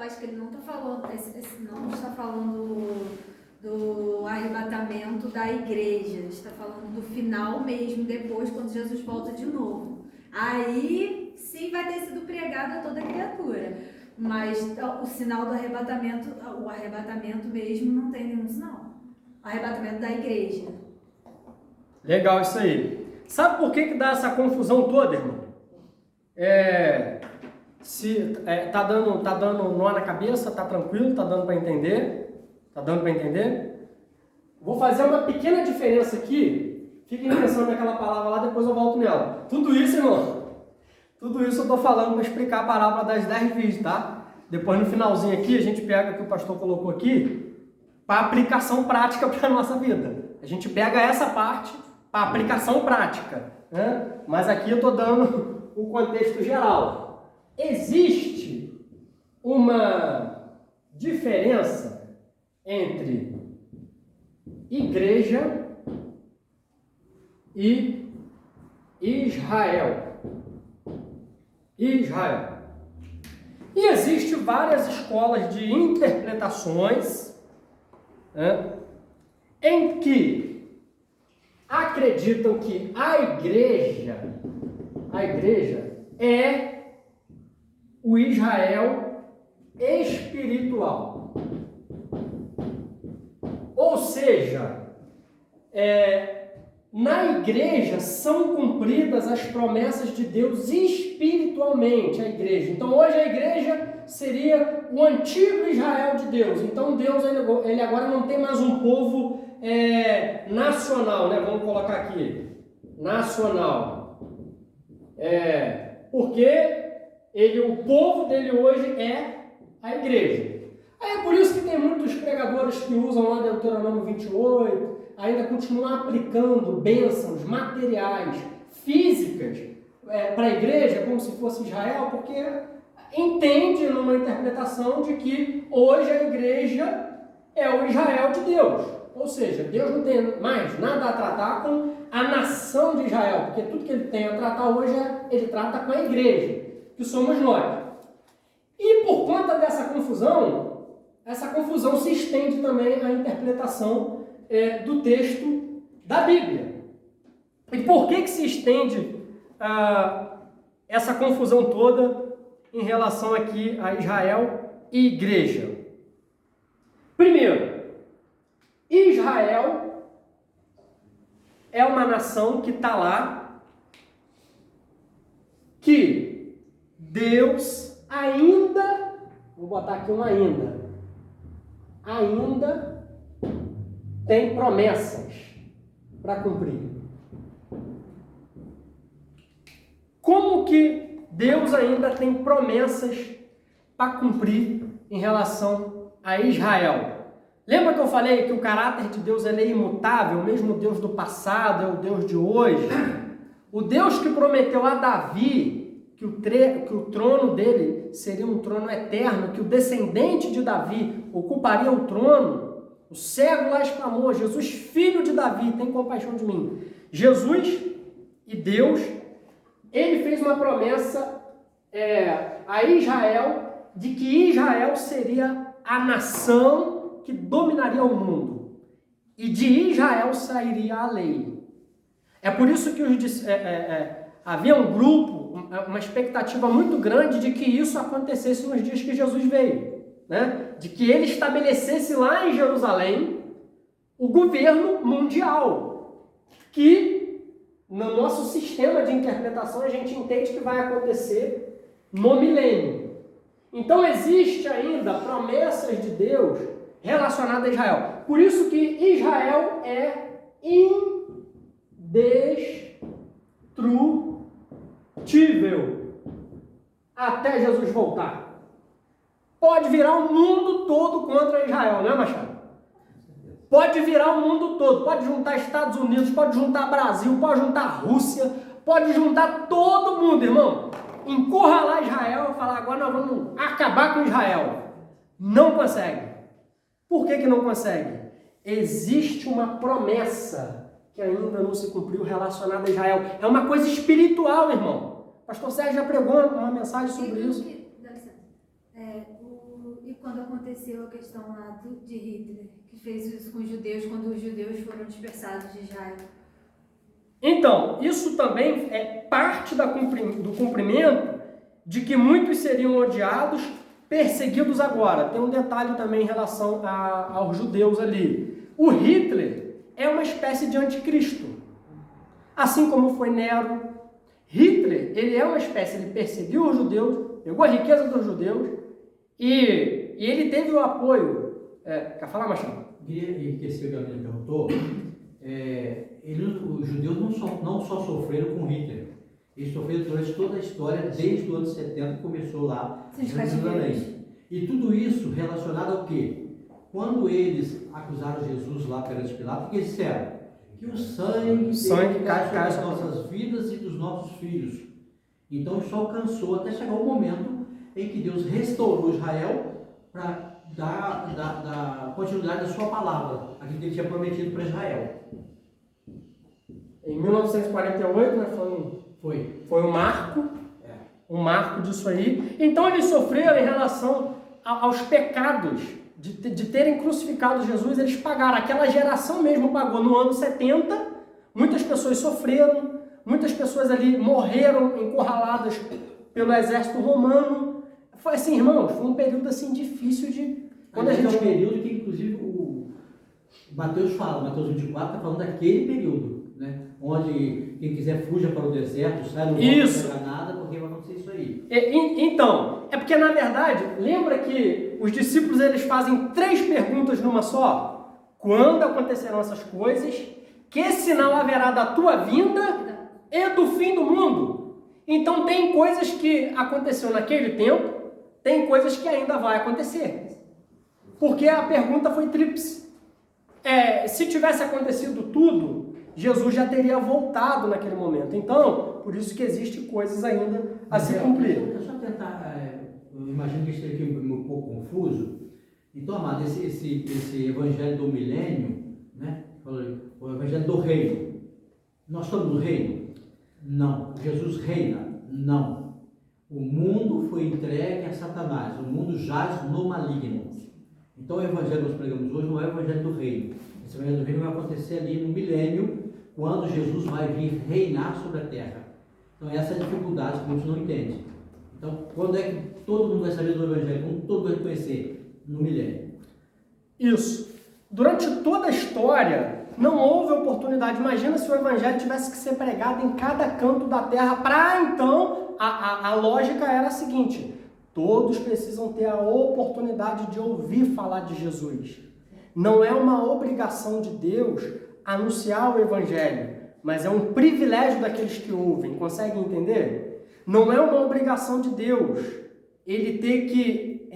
eu acho que ele não está falando, não está falando do arrebatamento da igreja, está falando do final mesmo, depois, quando Jesus volta de novo. Aí sim vai ter sido pregado a toda criatura. Mas o sinal do arrebatamento, o arrebatamento mesmo não tem nenhum sinal. O arrebatamento da igreja. Legal isso aí. Sabe por que dá essa confusão toda, irmão? Tá dando nó na cabeça, tá tranquilo, tá dando para entender? Tá dando para entender? Vou fazer uma pequena diferença aqui. Fiquem pensando naquela palavra lá, depois eu volto nela. Tudo isso, irmão, tudo isso eu tô falando para explicar a palavra das 10 virgens, tá? Depois no finalzinho aqui, a gente pega o que o pastor colocou aqui para aplicação prática para a nossa vida. A gente pega essa parte para aplicação prática, né? Mas aqui eu estou dando o contexto geral. Existe uma diferença entre igreja e Israel. E existem várias escolas de interpretações, né, em que acreditam que a igreja é o Israel espiritual. Ou seja, na igreja são cumpridas as promessas de Deus espiritualmente, a igreja. Então hoje a igreja seria o antigo Israel de Deus. Então Deus ele agora não tem mais um povo nacional, né? Vamos colocar aqui, nacional. Porque o povo dele hoje é a igreja. Aí é por isso que tem muitos pregadores que usam lá Deuteronômio 28, ainda continuam aplicando bênçãos materiais, físicas, para a igreja, como se fosse Israel, porque entende numa interpretação de que hoje a igreja é o Israel de Deus. Ou seja, Deus não tem mais nada a tratar com a nação de Israel, porque tudo que ele tem a tratar hoje, ele trata com a igreja, que somos nós. E por conta dessa confusão, essa confusão se estende também à interpretação do texto da Bíblia. E por que se estende essa confusão toda em relação aqui a Israel e igreja? Primeiro, Israel é uma nação que está lá, que Deus ainda, vou botar aqui um ainda tem promessas para cumprir. Como que Deus ainda tem promessas para cumprir em relação a Israel? Lembra que eu falei que o caráter de Deus é imutável, mesmo o Deus do passado é o Deus de hoje? O Deus que prometeu a Davi que o trono dele seria um trono eterno, que o descendente de Davi ocuparia o trono, o cego lá exclamou: Jesus, filho de Davi, tem compaixão de mim. Jesus e Deus, ele fez uma promessa a Israel, de que Israel seria a nação que dominaria o mundo, e de Israel sairia a lei. É por isso que havia um grupo, uma expectativa muito grande de que isso acontecesse nos dias que Jesus veio, né? De que ele estabelecesse lá em Jerusalém o governo mundial, que no nosso sistema de interpretação a gente entende que vai acontecer no milênio. Então existe ainda promessas de Deus relacionadas a Israel. Por isso que Israel é destrutível até Jesus voltar. Pode virar o mundo todo contra Israel, não é, Machado? Pode virar o mundo todo, pode juntar Estados Unidos, pode juntar Brasil, pode juntar Rússia, pode juntar todo mundo, irmão. Encurralar Israel e falar, agora nós vamos acabar com Israel. Não consegue. Por que não consegue? Existe uma promessa que ainda não se cumpriu relacionada a Israel. É uma coisa espiritual, irmão. O pastor Sérgio já pregou uma mensagem sobre isso. Dá licença. E quando aconteceu a questão lá de Hitler, que fez isso com os judeus, quando os judeus foram dispersados de Israel? Então, isso também é parte do cumprimento de que muitos seriam odiados, perseguidos agora. Tem um detalhe também em relação aos judeus ali. O Hitler é uma espécie de anticristo. Assim como foi Nero. Hitler, ele é uma espécie, ele perseguiu os judeus, pegou a riqueza dos judeus e ele teve o apoio. Quer falar, Machado? Queria enriquecer o que a Gabriela perguntou. Os judeus não só sofreram com Hitler, eles sofreram durante toda a história, desde o ano 70, que começou lá em Jerusalém. E tudo isso relacionado ao quê? Quando eles acusaram Jesus lá perante Pilato, o que eles disseram? Que o sangue cai sobre as nossas vidas e dos nossos filhos. Então isso alcançou até chegar o momento em que Deus restaurou Israel para dar continuidade à sua palavra, aquilo que ele tinha prometido para Israel. Em 1948, né, foi um marco disso aí. Então eles sofreram em relação aos pecados de terem crucificado Jesus, eles pagaram. Aquela geração mesmo pagou. No ano 70, muitas pessoas sofreram, muitas pessoas ali morreram encurraladas pelo exército romano. Foi assim, irmãos, foi um período assim difícil de... É um período que, inclusive, o Mateus 24 está falando daquele período, né? Onde quem quiser fuja para o deserto, sai, não pode pegar nada, porque vai acontecer isso aí. Então, é porque na verdade, lembra que os discípulos eles fazem 3 perguntas numa só? Quando acontecerão essas coisas? Que sinal haverá da tua vinda e do fim do mundo? Então tem coisas que aconteceu naquele tempo, tem coisas que ainda vai acontecer. Porque a pergunta foi tríplice. Se tivesse acontecido tudo, Jesus já teria voltado naquele momento. Então, por isso que existem coisas ainda a se cumprir. Deixa eu tentar, eu imagino que esteja aqui um pouco confuso. Então, amado, esse evangelho do milênio, né? O evangelho do reino. Nós estamos no reino? Não. Jesus reina? Não. O mundo foi entregue a Satanás. O mundo jaz no maligno. Então, o evangelho que nós pregamos hoje não é o evangelho do reino. Esse evangelho do reino vai acontecer ali no milênio, quando Jesus vai vir reinar sobre a terra. Então essa é a dificuldade que muitos não entendem. Então, quando é que todo mundo vai saber do evangelho? Quando todo mundo vai conhecer? No milênio. Isso. Durante toda a história, não houve oportunidade. Imagina se o evangelho tivesse que ser pregado em cada canto da terra. Para então, a lógica era a seguinte: todos precisam ter a oportunidade de ouvir falar de Jesus. Não é uma obrigação de Deus anunciar o evangelho, mas é um privilégio daqueles que ouvem. Conseguem entender? Não é uma obrigação de Deus ele ter que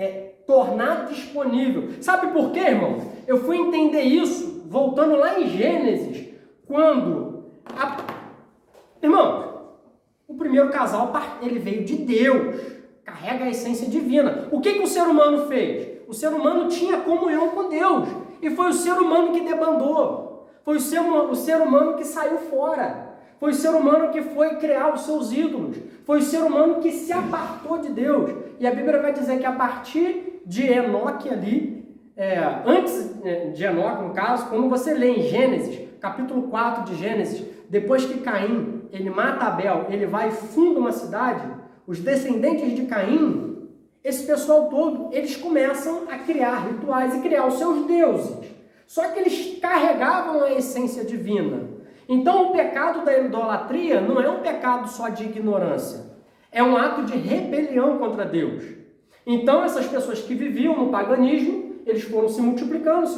tornar disponível. Sabe por quê, irmão? Eu fui entender isso voltando lá em Gênesis, quando irmão, o primeiro casal ele veio de Deus, carrega a essência divina. O que o ser humano fez? O ser humano tinha comunhão com Deus e foi o ser humano que debandou. Foi o ser humano que saiu fora. Foi o ser humano que foi criar os seus ídolos. Foi o ser humano que se apartou de Deus. E a Bíblia vai dizer que a partir de Enoque ali, antes de Enoque, no caso, quando você lê em Gênesis, capítulo 4 de Gênesis, depois que Caim, ele mata Abel, ele vai e funda uma cidade, os descendentes de Caim, esse pessoal todo, eles começam a criar rituais e criar os seus deuses. Só que eles carregavam a essência divina. Então o pecado da idolatria não é um pecado só de ignorância. É um ato de rebelião contra Deus. Então essas pessoas que viviam no paganismo, eles foram se multiplicando,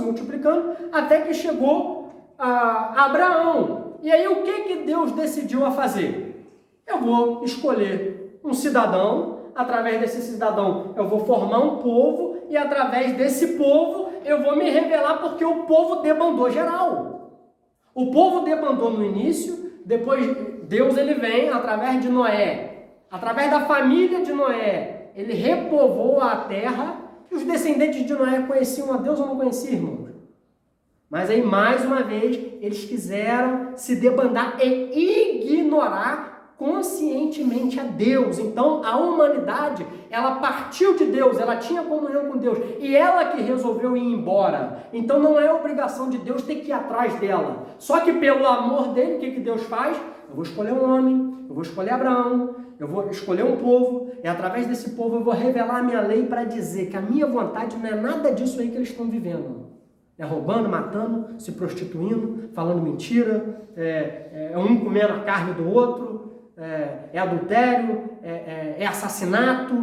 até que chegou a Abraão. E aí o que Deus decidiu a fazer? Eu vou escolher um cidadão, através desse cidadão eu vou formar um povo, e através desse povo eu vou me revelar, porque o povo debandou geral. O povo debandou no início, depois Deus ele vem através de Noé, através da família de Noé, ele repovoou a terra, e os descendentes de Noé conheciam a Deus ou não conheciam, irmãos? Mas aí, mais uma vez, eles quiseram se debandar e ignorar conscientemente a Deus. Então, a humanidade, ela partiu de Deus, ela tinha comunhão com Deus, e ela que resolveu ir embora. Então, não é obrigação de Deus ter que ir atrás dela. Só que pelo amor dele, o que Deus faz? Eu vou escolher um homem, eu vou escolher Abraão, eu vou escolher um povo, e através desse povo eu vou revelar a minha lei para dizer que a minha vontade não é nada disso aí que eles estão vivendo. É roubando, matando, se prostituindo, falando mentira, um comendo a carne do outro, é adultério, é assassinato.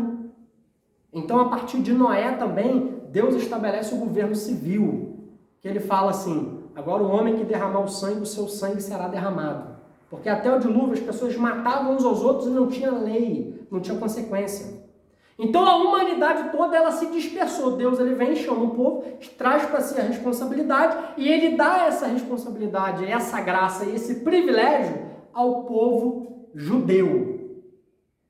Então, a partir de Noé também, Deus estabelece o governo civil, que ele fala assim, agora o homem que derramar o sangue, o seu sangue será derramado. Porque até o dilúvio as pessoas matavam uns aos outros e não tinha lei, não tinha consequência. Então a humanidade toda ela se dispersou. Deus ele vem, chama o povo, traz para si a responsabilidade, e ele dá essa responsabilidade, essa graça e esse privilégio ao povo judeu.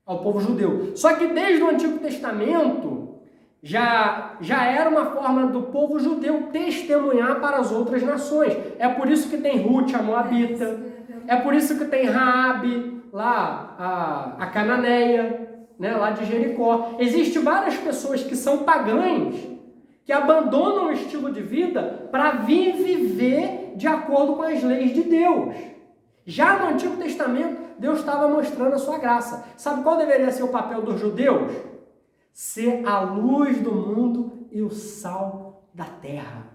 Ao povo judeu. Só que desde o Antigo Testamento já era uma forma do povo judeu testemunhar para as outras nações. É por isso que tem Ruth, a Moabita. É por isso que tem Raabe, lá a cananeia, né, lá de Jericó. Existem várias pessoas que são pagãs, que abandonam o estilo de vida para vir viver de acordo com as leis de Deus. Já no Antigo Testamento, Deus estava mostrando a sua graça. Sabe qual deveria ser o papel dos judeus? Ser a luz do mundo e o sal da terra.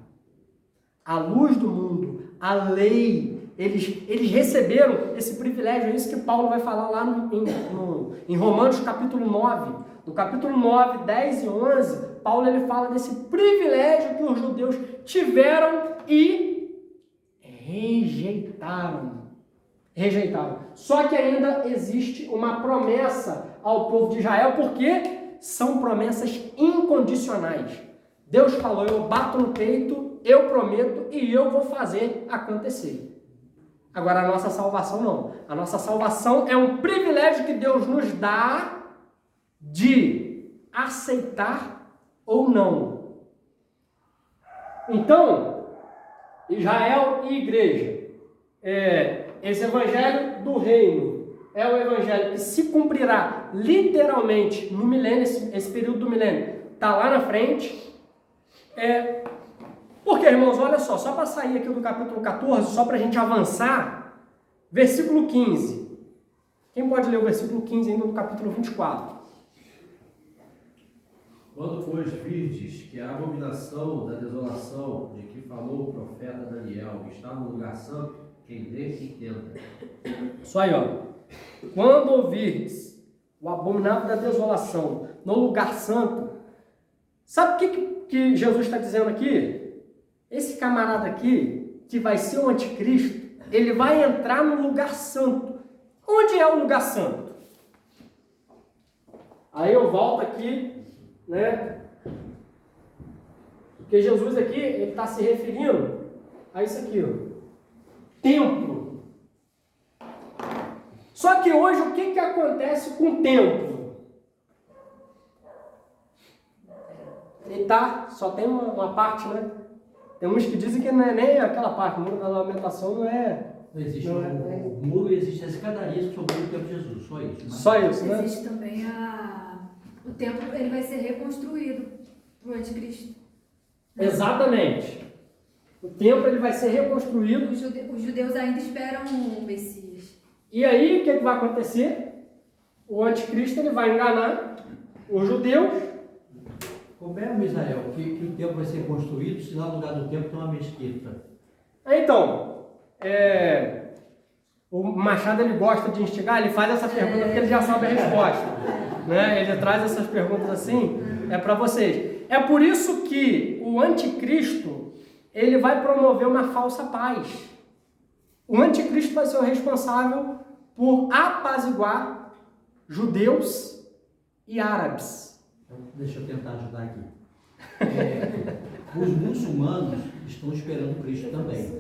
A luz do mundo, a lei. Eles receberam esse privilégio, é isso que Paulo vai falar lá em Romanos capítulo 9. No capítulo 9, 10 e 11, Paulo ele fala desse privilégio que os judeus tiveram e rejeitaram. Só que ainda existe uma promessa ao povo de Israel, porque são promessas incondicionais. Deus falou, eu bato no peito, eu prometo e eu vou fazer acontecer. Agora, a nossa salvação não. A nossa salvação é um privilégio que Deus nos dá de aceitar ou não. Então, Israel e igreja, esse evangelho do reino é o evangelho que se cumprirá literalmente no milênio, esse período do milênio está lá na frente. Porque, irmãos, olha só para sair aqui do capítulo 14, só para a gente avançar, versículo 15. Quem pode ler o versículo 15 ainda do capítulo 24? Quando, pois, virdes que a abominação da desolação de que falou o profeta Daniel está no lugar santo, quem lê, entenda. Isso aí, ó. Quando ouvirdes o abominável da desolação no lugar santo, sabe o que Jesus está dizendo aqui? Esse camarada aqui, que vai ser o anticristo, ele vai entrar no lugar santo. Onde é o lugar santo? Aí eu volto aqui, né? Porque Jesus aqui, ele está se referindo a isso aqui, ó. Templo. Só que hoje, o que acontece com o templo? Ele só tem uma parte, né? Tem uns que dizem que não é nem aquela parte, o muro da lamentação não é... Não existe o muro, existe as escadarias que sobrou o tempo de Jesus, só isso. Né? Só isso, né? Existe também o templo, ele vai ser reconstruído para o anticristo. Exatamente. O templo ele vai ser reconstruído. Os judeus ainda esperam o Messias. E aí, o que vai acontecer? O anticristo ele vai enganar os judeus. Como é, Misael, que o templo vai ser construído se lá no lugar do templo tem uma mesquita? Então, o Machado ele gosta de instigar, ele faz essa pergunta porque ele já sabe a resposta. Né? Ele traz essas perguntas assim, para vocês. É por isso que o anticristo ele vai promover uma falsa paz. O anticristo vai ser o responsável por apaziguar judeus e árabes. Então, deixa eu tentar ajudar aqui. Os muçulmanos estão esperando Cristo também.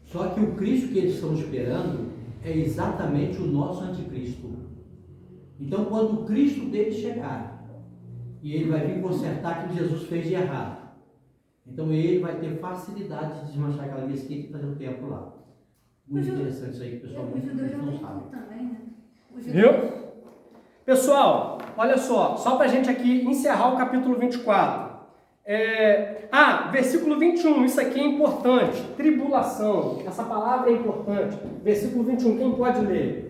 Só que o Cristo que eles estão esperando é exatamente o nosso anticristo. Então, quando o Cristo deles chegar, e ele vai vir consertar aquilo que Jesus fez de errado, então ele vai ter facilidade de desmanchar aquela mesquita e fazer o templo lá. Muito interessante isso aí, que o pessoal Os judeus já não têm sabe. tudo também, né? Os judeus- Viu? Pessoal, olha só pra gente aqui encerrar o capítulo 24. Versículo 21, isso aqui é importante. Tribulação, essa palavra é importante. Versículo 21, quem pode ler?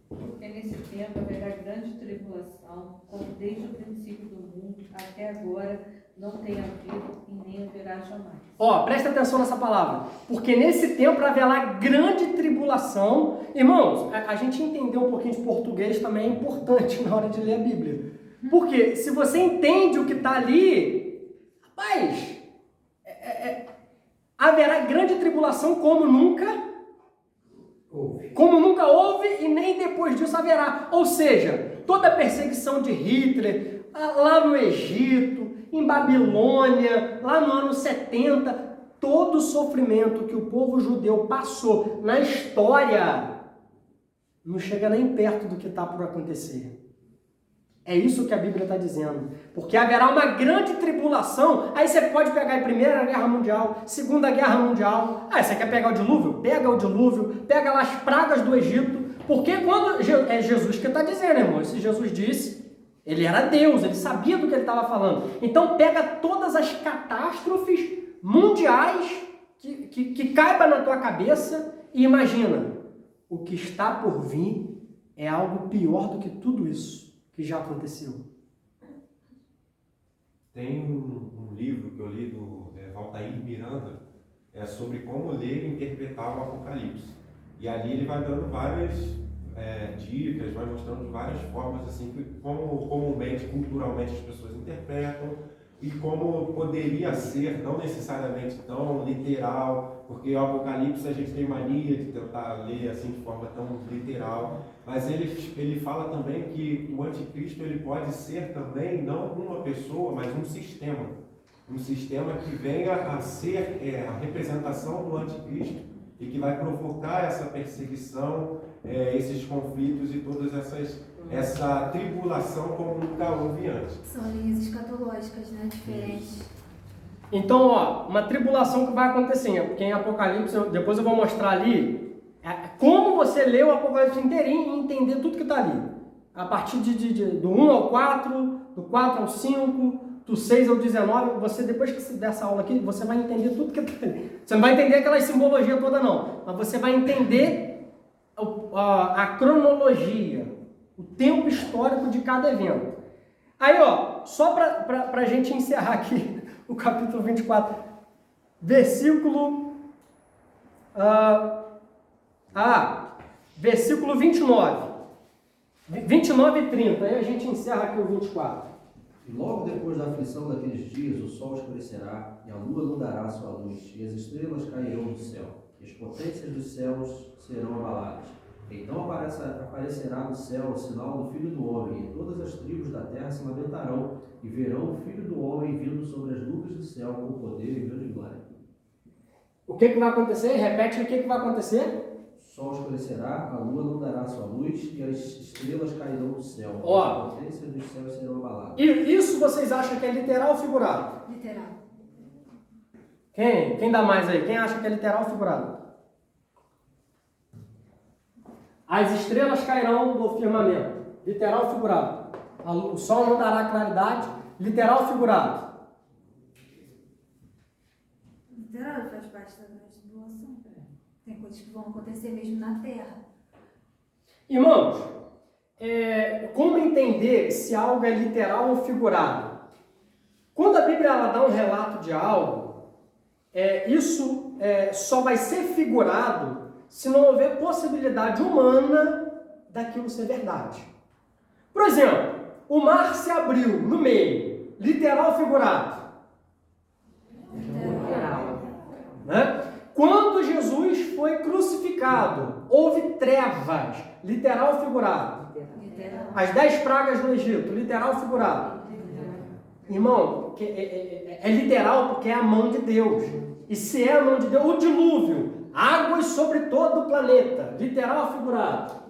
Porque nesse tempo haverá grande tribulação, como desde o princípio do mundo até agora não tem havido e nem haverá jamais. Presta atenção nessa palavra. Porque nesse tempo haverá grande tribulação. Irmãos, a gente entender um pouquinho de português também é importante na hora de ler a Bíblia. Porque se você entende o que está ali, rapaz, haverá grande tribulação como nunca houve e nem depois disso haverá. Ou seja, toda a perseguição de Hitler, lá no Egito, em Babilônia, lá no ano 70, todo o sofrimento que o povo judeu passou na história não chega nem perto do que está por acontecer. É isso que a Bíblia está dizendo. Porque haverá uma grande tribulação. Aí você pode pegar a Primeira Guerra Mundial, Segunda Guerra Mundial. Você quer pegar o dilúvio? Pega o dilúvio, pega lá as pragas do Egito. Porque quando é Jesus que está dizendo, irmão, esse Jesus disse, ele era Deus, ele sabia do que ele estava falando. Então pega todas as catástrofes mundiais que caiba na tua cabeça e imagina, o que está por vir é algo pior do que tudo isso que já aconteceu. Tem um livro que eu li do Valtair Miranda, sobre como ler e interpretar o Apocalipse. E ali ele vai dando várias dicas, vai mostrando várias formas assim, como comumente, culturalmente as pessoas interpretam e como poderia ser, não necessariamente tão literal, porque o Apocalipse a gente tem mania de tentar ler assim de forma tão literal, mas ele fala também que o anticristo ele pode ser também não uma pessoa, mas um sistema que venha a ser a representação do anticristo e que vai provocar essa perseguição, esses conflitos e todas essa tribulação como nunca houve antes. São linhas escatológicas, né? Diferentes. Então, uma tribulação que vai acontecer, porque em Apocalipse, depois eu vou mostrar ali, como você lê o Apocalipse inteirinho e entender tudo que está ali. A partir do 1 ao 4, do 4 ao 5, do 6 ao 19, você, depois que você der essa aula aqui, você vai entender tudo que está ali. Você não vai entender aquela simbologia toda não, mas você vai entender a cronologia, o tempo histórico de cada evento. Aí, só para a gente encerrar aqui o capítulo 24, versículo 29. 29 e 30, aí a gente encerra aqui o 24. E logo depois da aflição daqueles dias, o sol escurecerá, e a lua não dará sua luz, e as estrelas cairão do céu, e as potências dos céus serão abaladas. Então aparecerá no céu o sinal do Filho do Homem, e todas as tribos da terra se lamentarão, e verão o Filho do Homem vindo sobre as nuvens do céu com poder e grande glória. O que vai acontecer? Repete o que vai acontecer? O sol escurecerá, a lua não dará sua luz, e as estrelas cairão do céu, Ó. e as potências dos céus serão abaladas. E isso vocês acham que é literal ou figurado? Literal. Quem dá mais aí? Quem acha que é literal ou figurado? As estrelas cairão do firmamento. Literal ou figurado? O sol não dará claridade. Literal ou figurado? Literal faz parte da grande tribulação. Tem coisas que vão acontecer mesmo na Terra. Irmãos, como entender se algo é literal ou figurado? Quando a Bíblia ela dá um relato de algo, isso só vai ser figurado se não houver possibilidade humana daquilo ser verdade. Por exemplo, o mar se abriu no meio, literal ou figurado? Literal. Né? Quando Jesus foi crucificado, houve trevas, literal ou figurado? As 10 pragas no Egito, literal ou figurado? Irmão, é literal porque é a mão de Deus. E se é a mão de Deus, o dilúvio, águas sobre todo o planeta, literal ou figurado?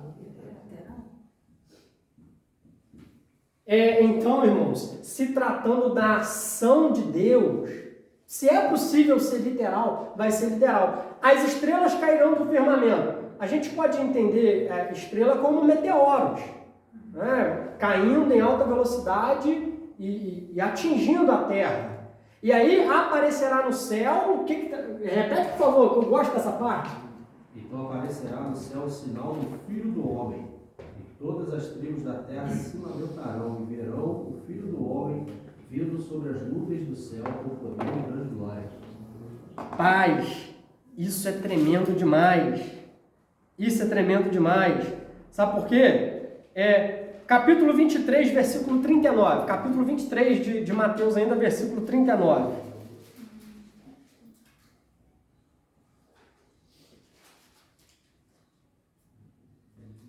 Então, irmãos, se tratando da ação de Deus, se é possível ser literal, vai ser literal. As estrelas cairão do firmamento. A gente pode entender a estrela como meteoros, né? Caindo em alta velocidade e atingindo a Terra. E aí aparecerá no céu, repete por favor, que eu gosto dessa parte. Então aparecerá no céu o sinal do Filho do Homem, e todas as tribos da terra se lamentarão e verão o Filho do Homem vindo sobre as nuvens do céu com poder e grande glória. Paz, isso é tremendo demais. Isso é tremendo demais. Sabe por quê? Capítulo 23, versículo 39. Capítulo 23 de Mateus ainda, versículo 39.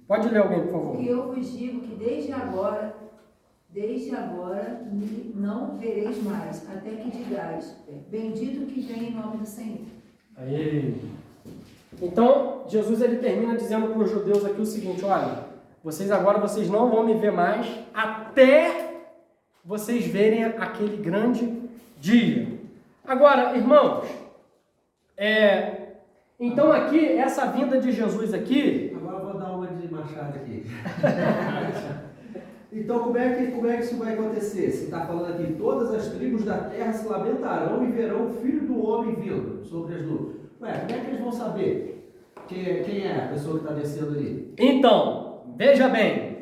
Pode ler alguém, por favor. Porque eu vos digo que desde agora não vereis mais, até que digais, bendito que vem em nome do Senhor. Aí. Então, Jesus ele termina dizendo para os judeus aqui o seguinte: olha, vocês não vão me ver mais até vocês verem aquele grande dia. Agora, irmãos, então aqui, essa vinda de Jesus aqui... Agora eu vou dar uma de Machado aqui. Então, como é que isso vai acontecer? Se está falando aqui, todas as tribos da terra se lamentarão e verão o Filho do Homem vindo sobre as nuvens. Ué, como é que eles vão saber quem é a pessoa que está descendo ali? Então, veja bem,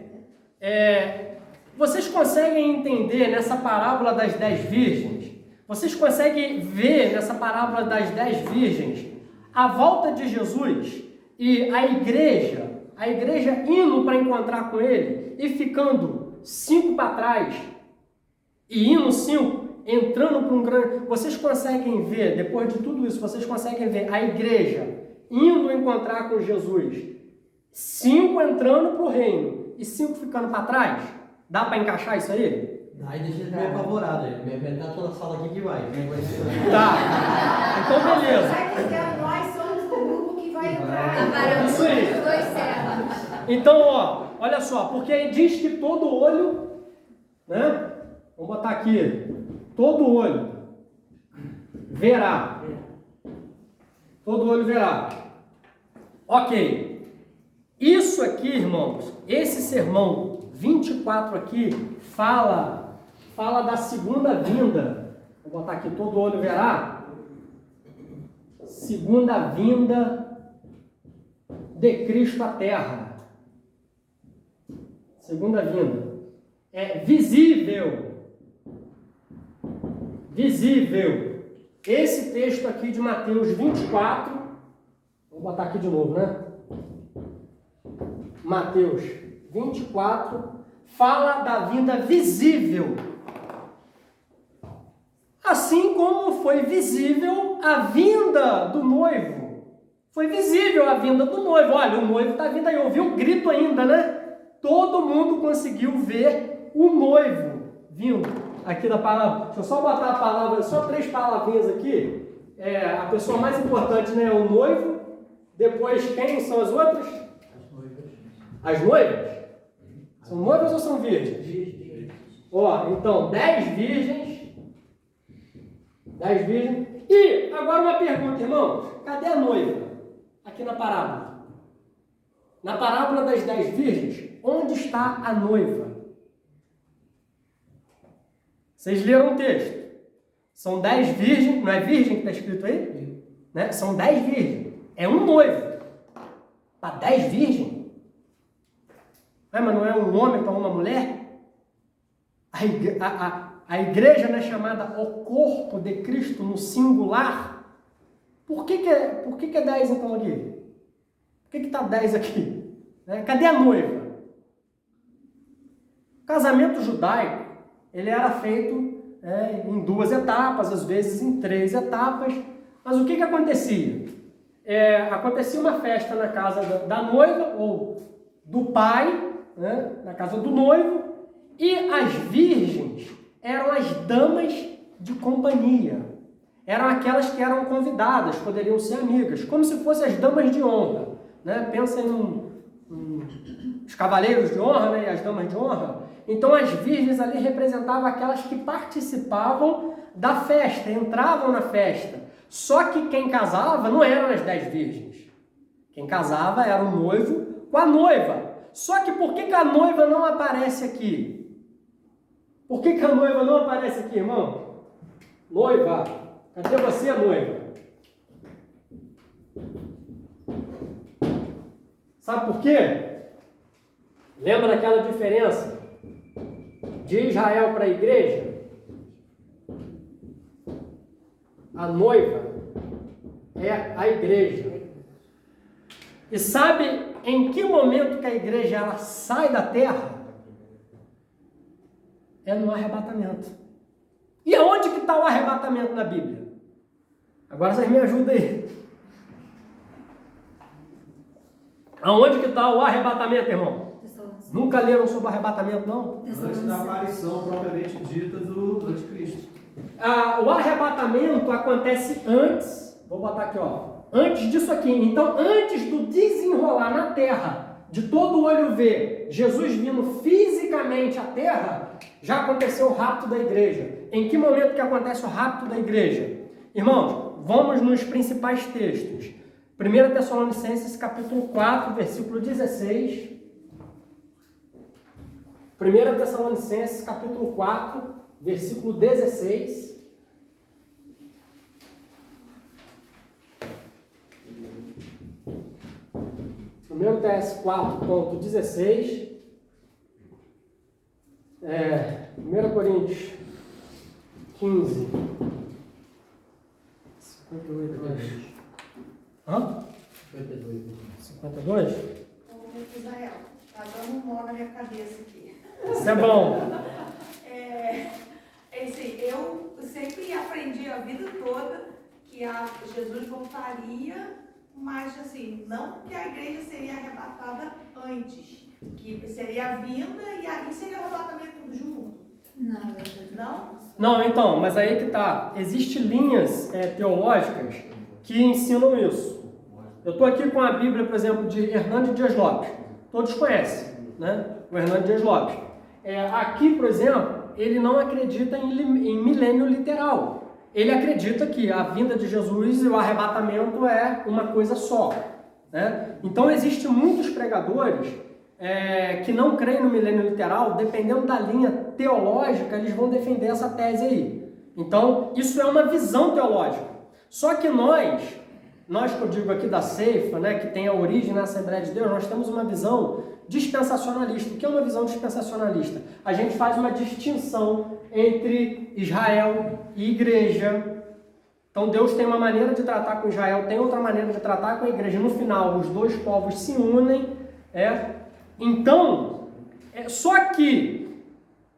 vocês conseguem entender nessa parábola das 10 virgens? Vocês conseguem ver nessa parábola das 10 virgens a volta de Jesus e a igreja indo para encontrar com ele e ficando 5 para trás e indo 5, entrando para um grande... Vocês conseguem ver, depois de tudo isso, vocês conseguem ver a igreja indo encontrar com Jesus, 5 entrando para o reino e 5 ficando para trás? Dá para encaixar isso aí? Aí deixa ele meio apavorado, ele vai entrar toda a sala aqui que vai. Tá. Então, beleza. Sabe que nós somos o grupo que vai entrar. Isso aí. Os 2 servos. Então, olha só, porque aí diz que todo olho, né? Vamos botar aqui, todo olho verá. Todo olho verá. Ok. Isso aqui, irmãos, esse sermão 24 aqui fala da segunda vinda. Vou botar aqui, todo olho verá. Segunda vinda de Cristo à Terra. Segunda vinda. É visível. Visível. Esse texto aqui de Mateus 24, vou botar aqui de novo, né? Mateus 24, fala da vinda visível. Assim como foi visível a vinda do noivo. Foi visível a vinda do noivo. Olha, o noivo está vindo aí. Ouviu um grito ainda, né? Todo mundo conseguiu ver o noivo vindo aqui da palavra. Deixa eu só botar a palavra, só 3 palavrinhas aqui. A pessoa mais importante, né, é o noivo. Depois, quem são as outras? As noivas? São noivas ou são virgens? Ó, então, 10 virgens. 10 virgens. E agora uma pergunta, irmãos. Cadê a noiva? Aqui na parábola. Na parábola das 10 virgens, onde está a noiva? Vocês leram o texto. São 10 virgens, não é virgem que está escrito aí? Né? São 10 virgens. É um noivo. Para 10 virgens? Mas não é um homem para uma mulher? A igreja não é chamada o corpo de Cristo no singular? Por que é 10 então aqui? Por que está 10 aqui? Cadê a noiva? O casamento judaico, ele era feito em 2 etapas, às vezes em 3 etapas. Mas o que acontecia? acontecia uma festa na casa da noiva ou do pai, né, na casa do noivo, e as virgens eram as damas de companhia. Eram aquelas que eram convidadas, poderiam ser amigas, como se fossem as damas de honra. Né? Pensa os cavaleiros de honra, né, e as damas de honra. Então as virgens ali representavam aquelas que participavam da festa, entravam na festa. Só que quem casava não eram as 10 virgens. Quem casava era o noivo com a noiva. Só que por que a noiva não aparece aqui? Por que a noiva não aparece aqui, irmão? Noiva, cadê você, noiva? Sabe por quê? Lembra daquela diferença de Israel para a igreja? A noiva é a igreja. E sabe em que momento que a igreja ela sai da terra? É no arrebatamento. E aonde que está o arrebatamento na Bíblia? Agora vocês me ajudam aí. Aonde que está o arrebatamento, irmão? Nunca leram sobre o arrebatamento, não? Antes da aparição propriamente dita do anticristo. O arrebatamento acontece antes, vou botar aqui, ó, antes disso aqui. Então, antes do desenrolar na terra, de todo olho ver Jesus vindo fisicamente à terra, já aconteceu o rapto da igreja. Em que momento que acontece o rapto da igreja? Irmãos, vamos nos principais textos. 1 Tessalonicenses capítulo 4, versículo 16. 1 Tessalonicenses capítulo 4, versículo 16. Primeiro TS 4.16. 1 Coríntios 15. 52. Hã? 52? Ô, Israel, tá dando um nó na minha cabeça aqui. Isso é bom. Assim, eu sempre aprendi a vida toda que Jesus voltaria, mas assim, não que a igreja seria arrebatada antes, que seria a vinda e aí seria o arrebatamento tudo junto. Não? Não, então, mas aí que tá. Existem linhas teológicas que ensinam isso. Eu estou aqui com a Bíblia, por exemplo, de Hernando Dias Lopes. Todos conhecem, né? O Hernando Dias Lopes. Aqui, por exemplo, ele não acredita em milênio literal. Ele acredita que a vinda de Jesus e o arrebatamento é uma coisa só. Né? Então, existem muitos pregadores que não creem no milênio literal, dependendo da linha teológica, eles vão defender essa tese aí. Então, isso é uma visão teológica. Só que nós que eu digo aqui da Ceifa, né, que tem a origem na Assembleia de Deus, nós temos uma visão dispensacionalista. O que é uma visão dispensacionalista? A gente faz uma distinção entre Israel e igreja. Então Deus tem uma maneira de tratar com Israel, tem outra maneira de tratar com a igreja. No final, os dois povos se unem. Então, só que,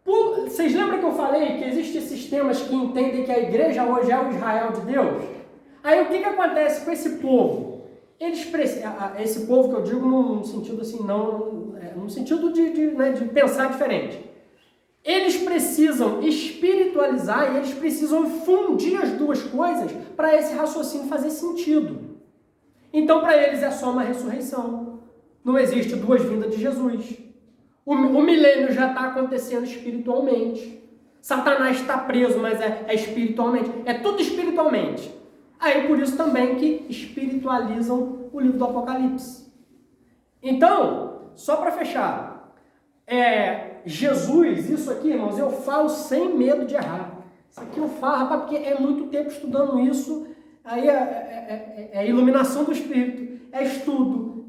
vocês lembram que eu falei que existem sistemas que entendem que a igreja hoje é o Israel de Deus? Aí o que acontece com esse povo? Esse povo que eu digo num sentido assim, no sentido de pensar diferente. Eles precisam espiritualizar e eles precisam fundir as duas coisas para esse raciocínio fazer sentido. Então, para eles é só uma ressurreição. Não existe duas vindas de Jesus. O milênio já está acontecendo espiritualmente. Satanás está preso, mas é espiritualmente. É tudo espiritualmente. Aí, por isso também que espiritualizam o livro do Apocalipse. Então, só para fechar, Jesus, isso aqui, irmãos, eu falo sem medo de errar. Isso aqui eu falo, rapaz, porque é muito tempo estudando isso, aí é iluminação do Espírito, é estudo,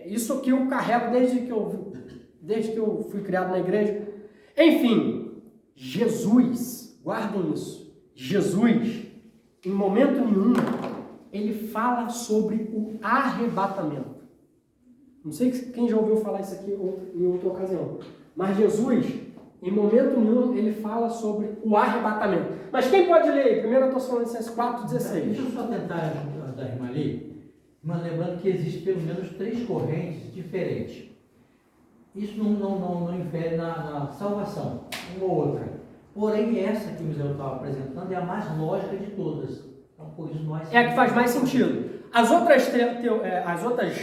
isso aqui eu carrego desde que eu fui criado na igreja. Enfim, Jesus, guardem isso. Jesus, em momento nenhum, ele fala sobre o arrebatamento. Não sei quem já ouviu falar isso aqui em outra ocasião, mas Jesus, em momento nenhum, ele fala sobre o arrebatamento. Mas quem pode ler? 1 Tessalonicenses 4,16. Deixa eu só tentar ajudar a irmã ali, mas lembrando que existe pelo menos 3 correntes diferentes. Isso não infere na salvação, uma ou outra. Porém, essa que o Misael estava apresentando é a mais lógica de todas. Então, por isso nós... É a que faz mais sentido. As outras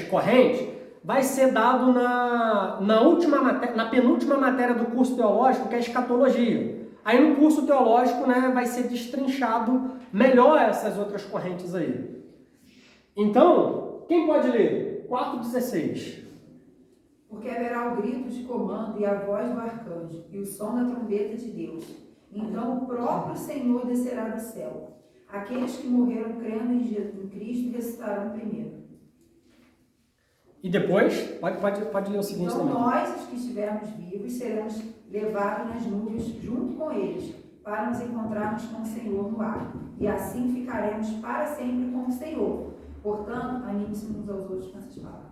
correntes vai ser dado na penúltima matéria do curso teológico, que é a escatologia. Aí no curso teológico, né, vai ser destrinchado melhor essas outras correntes aí. Então, quem pode ler? 4,16. Porque haverá o grito de comando e a voz do arcanjo e o som da trombeta de Deus. Então o próprio Senhor descerá do céu. Aqueles que morreram crendo em Cristo ressuscitarão primeiro. E depois, pode ler o seguinte então, também. nós, os que estivermos vivos, seremos levados nas nuvens junto com eles, para nos encontrarmos com o Senhor no ar. E assim ficaremos para sempre com o Senhor. Portanto, anime-se uns aos outros com essas palavras.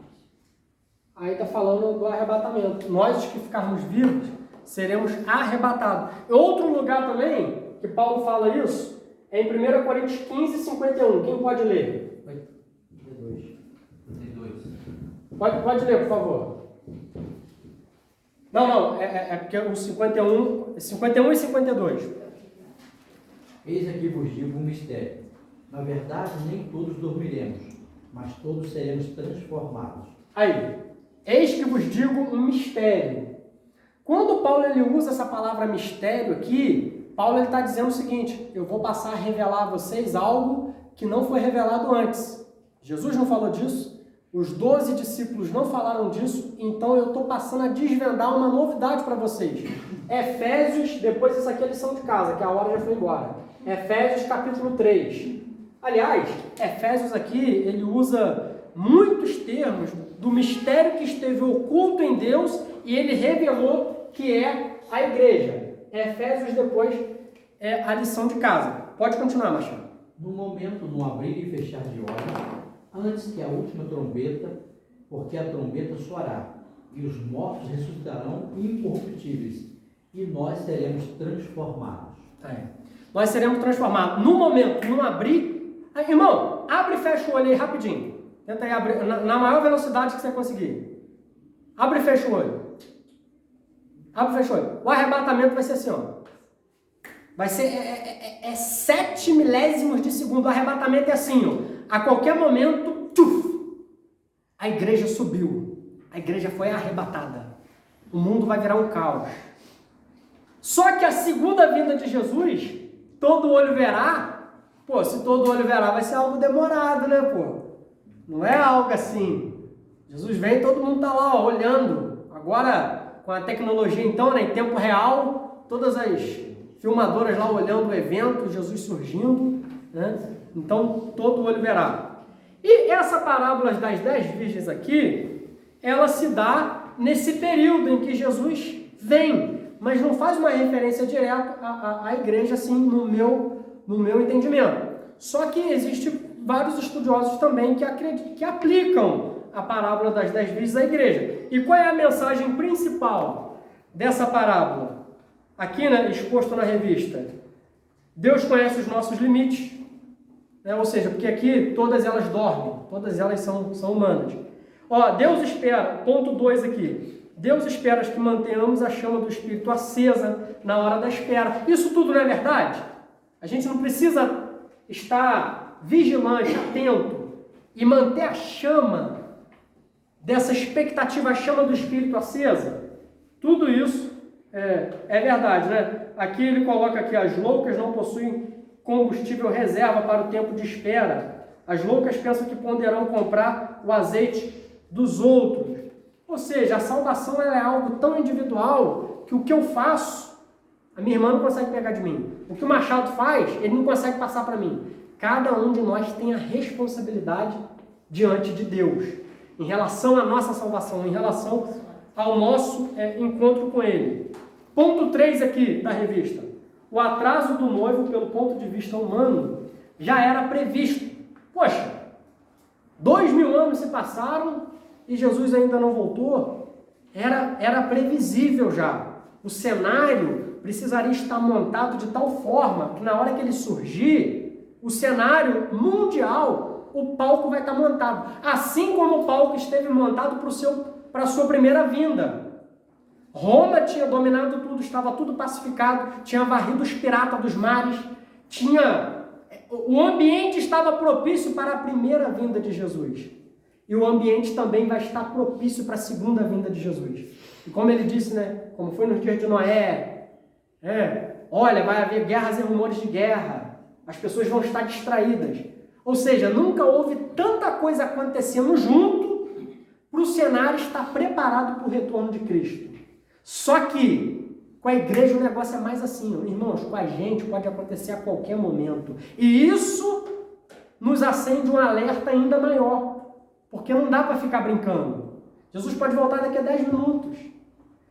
Aí está falando do arrebatamento. Nós, os que ficarmos vivos, seremos arrebatados. Outro lugar também, que Paulo fala isso, é em 1 Coríntios 15, 51. Quem pode ler? 32. Pode ler, por favor. Não, é porque o 51 e 52. Eis aqui vos digo um mistério. Na verdade, nem todos dormiremos, mas todos seremos transformados. Aí, eis que vos digo um mistério. Quando Paulo ele usa essa palavra mistério aqui, Paulo está dizendo o seguinte: eu vou passar a revelar a vocês algo que não foi revelado antes. Jesus não falou disso, os 12 discípulos não falaram disso, então eu estou passando a desvendar uma novidade para vocês. Efésios, depois isso aqui é lição de casa, que a hora já foi embora. Efésios capítulo 3. Aliás, Efésios aqui, ele usa muitos termos do mistério que esteve oculto em Deus e ele revelou que é a igreja. Efésios depois é a lição de casa. Pode continuar, Machado. No momento, no abrir e fechar de olhos, antes que a última trombeta, porque a trombeta soará, e os mortos ressuscitarão incorruptíveis, e nós seremos transformados. Nós seremos transformados. No momento, no abrir... Irmão, abre e fecha o olho aí rapidinho. Tenta aí abrir, na maior velocidade que você conseguir. Abre e fecha o olho. Abre e fecha o olho. O arrebatamento vai ser assim, ó. Vai ser 7 milésimos de segundo. O arrebatamento é assim, ó. A qualquer momento, tchuf, a igreja subiu. A igreja foi arrebatada. O mundo vai virar um caos. Só que a segunda vinda de Jesus, todo olho verá. Pô, se todo olho verá, vai ser algo demorado, né, pô? Não é algo assim. Jesus vem e todo mundo tá lá, ó, olhando. Agora, com a tecnologia então, né, em tempo real, todas as filmadoras lá olhando o evento, Jesus surgindo, né? Então, todo olho verá. E essa parábola das 10 virgens aqui, ela se dá nesse período em que Jesus vem, mas não faz uma referência direta à igreja, assim, no meu entendimento. Só que existem vários estudiosos também que aplicam a parábola das 10 virgens à igreja. E qual é a mensagem principal dessa parábola? Aqui, né, exposto na revista. Deus conhece os nossos limites, né? Ou seja, porque aqui todas elas dormem, todas elas são humanas. Ó, Deus espera, ponto 2 aqui. Deus espera que mantenhamos a chama do Espírito acesa na hora da espera. Isso tudo não é verdade? A gente não precisa estar vigilante, atento e manter a chama dessa expectativa, a chama do Espírito acesa? Tudo isso é verdade, né? Aqui ele coloca que as loucas não possuem combustível reserva para o tempo de espera. As loucas pensam que poderão comprar o azeite dos outros. Ou seja, a salvação ela é algo tão individual que o que eu faço, a minha irmã não consegue pegar de mim. O que o Machado faz, ele não consegue passar para mim. Cada um de nós tem a responsabilidade diante de Deus, em relação à nossa salvação, em relação ao nosso encontro com Ele. Ponto 3 aqui da revista. O atraso do noivo, pelo ponto de vista humano, já era previsto. Poxa, 2000 anos se passaram e Jesus ainda não voltou. Era previsível já. O cenário precisaria estar montado de tal forma que na hora que ele surgir, o cenário mundial, o palco vai estar montado. Assim como o palco esteve montado para a sua primeira vinda. Roma tinha dominado tudo, estava tudo pacificado, tinha varrido os piratas dos mares, o ambiente estava propício para a primeira vinda de Jesus. E o ambiente também vai estar propício para a segunda vinda de Jesus. E como ele disse, né? Como foi nos dias de Noé, olha, vai haver guerras e rumores de guerra, as pessoas vão estar distraídas. Ou seja, nunca houve tanta coisa acontecendo junto para o cenário estar preparado para o retorno de Cristo. Só que com a igreja o negócio é mais assim, irmãos, com a gente pode acontecer a qualquer momento. E isso nos acende um alerta ainda maior, porque não dá para ficar brincando. Jesus pode voltar daqui a 10 minutos.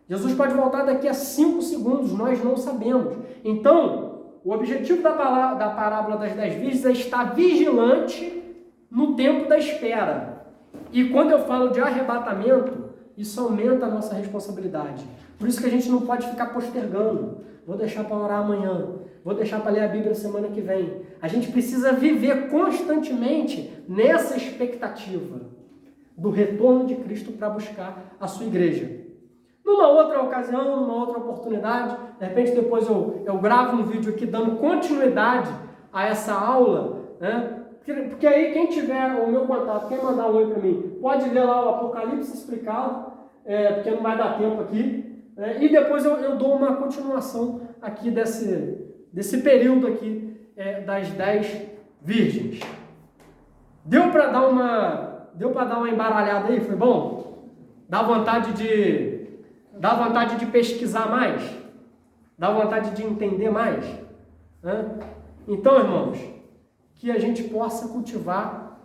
Jesus pode voltar daqui a 5 segundos, nós não sabemos. Então, o objetivo da parábola das 10 virgens é estar vigilante no tempo da espera. E quando eu falo de arrebatamento, isso aumenta a nossa responsabilidade. Por isso que a gente não pode ficar postergando. Vou deixar para orar amanhã. Vou deixar para ler a Bíblia semana que vem. A gente precisa viver constantemente nessa expectativa do retorno de Cristo para buscar a sua igreja. Numa outra ocasião, numa outra oportunidade, de repente depois eu gravo um vídeo aqui dando continuidade a essa aula, né? Porque aí quem tiver o meu contato, quem mandar um oi para mim, pode ver lá o Apocalipse explicado, porque não vai dar tempo aqui, e depois eu dou uma continuação aqui desse período aqui das 10 virgens. Deu para dar uma embaralhada aí? Foi bom? Dá vontade de pesquisar mais? Dá vontade de entender mais? Então, irmãos, que a gente possa cultivar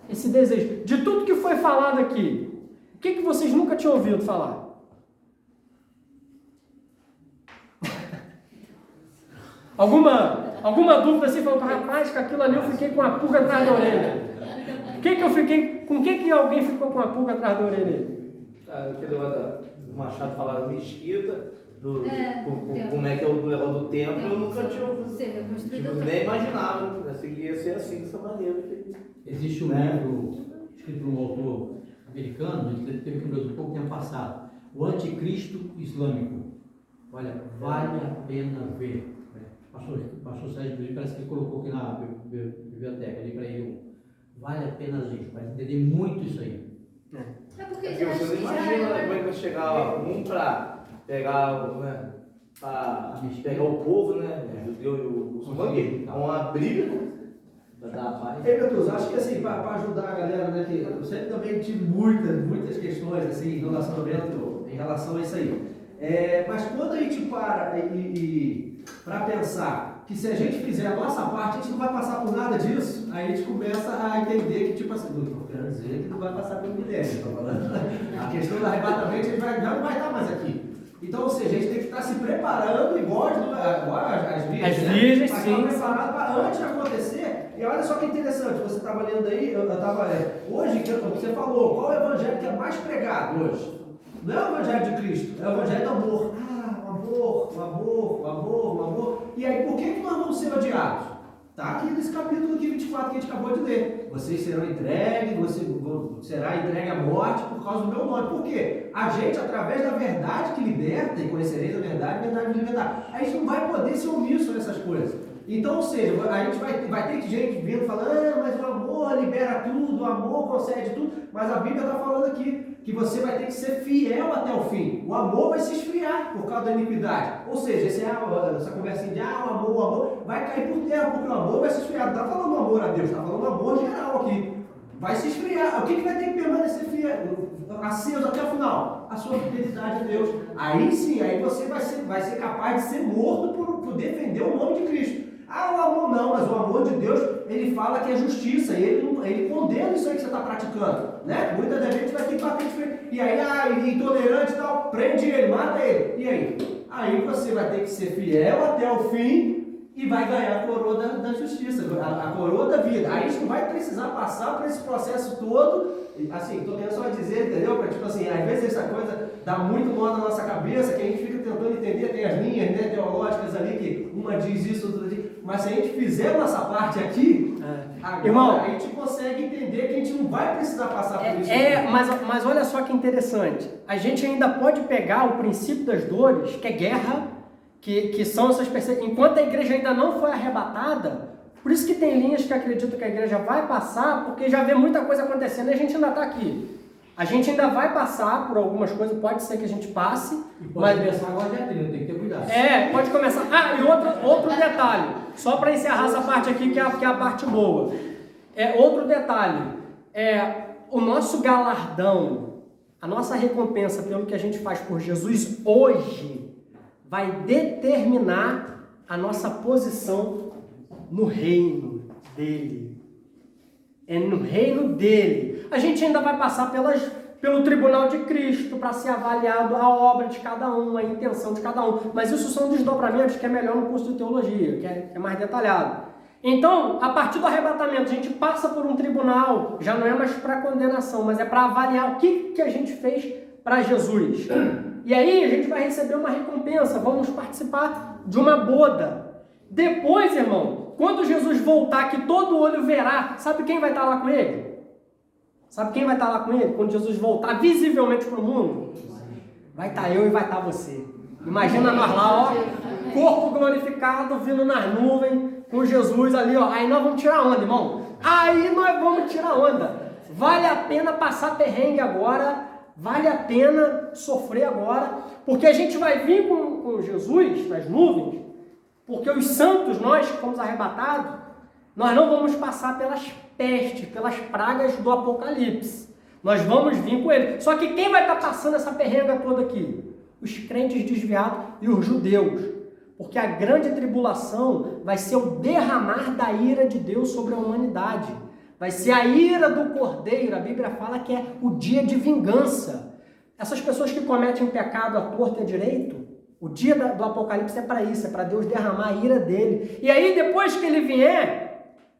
esse desejo. De tudo que foi falado aqui, o que vocês nunca tinham ouvido falar? Alguma dúvida assim, falando, rapaz, com aquilo ali eu fiquei com a pulga atrás da orelha. Com que alguém ficou com a pulga atrás da orelha? O Machado falava mesquita, como é que é o negócio do templo, eu nunca tinha ouvido. Nem imaginava que ia ser assim, dessa maneira. Existe um livro escrito por um autor americano, ele teve aqui no Brasil pouco tempo passado, O Anticristo Islâmico. Olha, vale a pena ver. Pastor Sérgio, parece que ele colocou aqui na biblioteca, ali para ele. Vale a pena ler, vai entender muito isso aí. Porque você não imagina como é que vai chegar um para pegar, né, para pegar o povo, né, o judeu e o muçulmano, uma briga para dar a paz. Beatriz, acho que assim, para ajudar a galera, né, que eu sempre também tive muitas questões assim, em relacionamento, em relação a isso aí. Mas quando a gente para para pensar que se a gente fizer a nossa parte, a gente não vai passar por nada disso, aí a gente começa a entender que, tipo assim, não estou querendo dizer que não vai passar pelo milênio, estou falando. A questão do arrebatamento, a gente já não vai estar mais aqui. Então, ou seja, a gente tem que estar se preparando, igual as virgens, sim. Estar preparado para antes de acontecer. E olha só que interessante, você estava lendo aí, eu estava hoje, você falou, qual é o evangelho que é mais pregado hoje? Não é o evangelho de Cristo, é o evangelho do amor. O amor. E aí, por que nós vamos ser odiados? Está aqui nesse capítulo aqui 24 que a gente acabou de ler. Vocês serão entregues, você será entregue à morte por causa do meu nome. Por quê? A gente, através da verdade que liberta, e conhecereis a verdade de libertar, a gente não vai poder ser omisso nessas coisas. Então, ou seja, a gente vai ter gente vindo falando, mas o amor libera tudo, o amor concede tudo, mas a Bíblia está falando aqui que você vai ter que ser fiel até o fim. O amor vai se esfriar por causa da iniquidade. Ou seja, essa conversinha de o amor, vai cair por terra, porque o amor vai se esfriar. Não está falando amor a Deus, está falando amor geral aqui. Vai se esfriar. O que vai ter que permanecer fiel, aceso até o final? A sua fidelidade a Deus. Aí sim, aí você vai ser capaz de ser morto por defender o nome de Cristo. O amor não, mas o amor de Deus, ele fala que é justiça, e ele condena isso aí que você está praticando, né? Muita da gente vai ter que bater de frente, e aí, intolerante e tal, prende ele, mata ele, e aí? Aí você vai ter que ser fiel até o fim e vai ganhar a coroa da justiça, a coroa da vida. Aí a gente não vai precisar passar por esse processo todo assim, tô querendo só dizer, entendeu? Para tipo assim, às vezes essa coisa dá muito nó na nossa cabeça, que a gente fica tentando entender, tem as linhas, né, teológicas ali, que uma diz isso, outra diz, mas se a gente fizer a nossa parte aqui, agora Irmão, a gente consegue entender que a gente não vai precisar passar por isso. Mas olha só que interessante, a gente ainda pode pegar o princípio das dores, que é guerra, que são essas perseguições, enquanto a igreja ainda não foi arrebatada. Por isso que tem linhas que acreditam que a igreja vai passar, porque já vê muita coisa acontecendo e a gente ainda está aqui. A gente ainda vai passar por algumas coisas, pode ser que a gente passe. Pode começar agora de atrito, tem que ter cuidado. Pode começar. E outro detalhe, só para encerrar essa parte aqui, que é a parte boa. Outro detalhe, o nosso galardão, a nossa recompensa pelo que a gente faz por Jesus hoje, vai determinar a nossa posição no reino dele. É no reino dele. A gente ainda vai passar pelo tribunal de Cristo para ser avaliado a obra de cada um, a intenção de cada um. Mas isso são desdobramentos que é melhor no curso de teologia, que é mais detalhado. Então, a partir do arrebatamento, a gente passa por um tribunal, já não é mais para condenação, mas é para avaliar o que a gente fez para Jesus. E aí a gente vai receber uma recompensa, vamos participar de uma boda. Depois, irmão, quando Jesus voltar, que todo olho verá, sabe quem vai estar lá com ele? Sabe quem vai estar lá com ele? Quando Jesus voltar visivelmente para o mundo? Vai estar eu e vai estar você. Imagina nós lá, ó, corpo glorificado, vindo nas nuvens, com Jesus ali, ó. Aí nós vamos tirar onda, irmão. Aí nós vamos tirar onda. Vale a pena passar perrengue agora, vale a pena sofrer agora, porque a gente vai vir com Jesus nas nuvens, porque os santos, nós que fomos arrebatados, nós não vamos passar pelas pestes, pelas pragas do Apocalipse. Nós vamos vir com ele. Só que quem vai estar passando essa perrenga toda aqui? Os crentes desviados e os judeus. Porque a grande tribulação vai ser o derramar da ira de Deus sobre a humanidade. Vai ser a ira do Cordeiro. A Bíblia fala que é o dia de vingança. Essas pessoas que cometem pecado à torta e à direito, o dia do Apocalipse é para isso, é para Deus derramar a ira dele. E aí, depois que ele vier,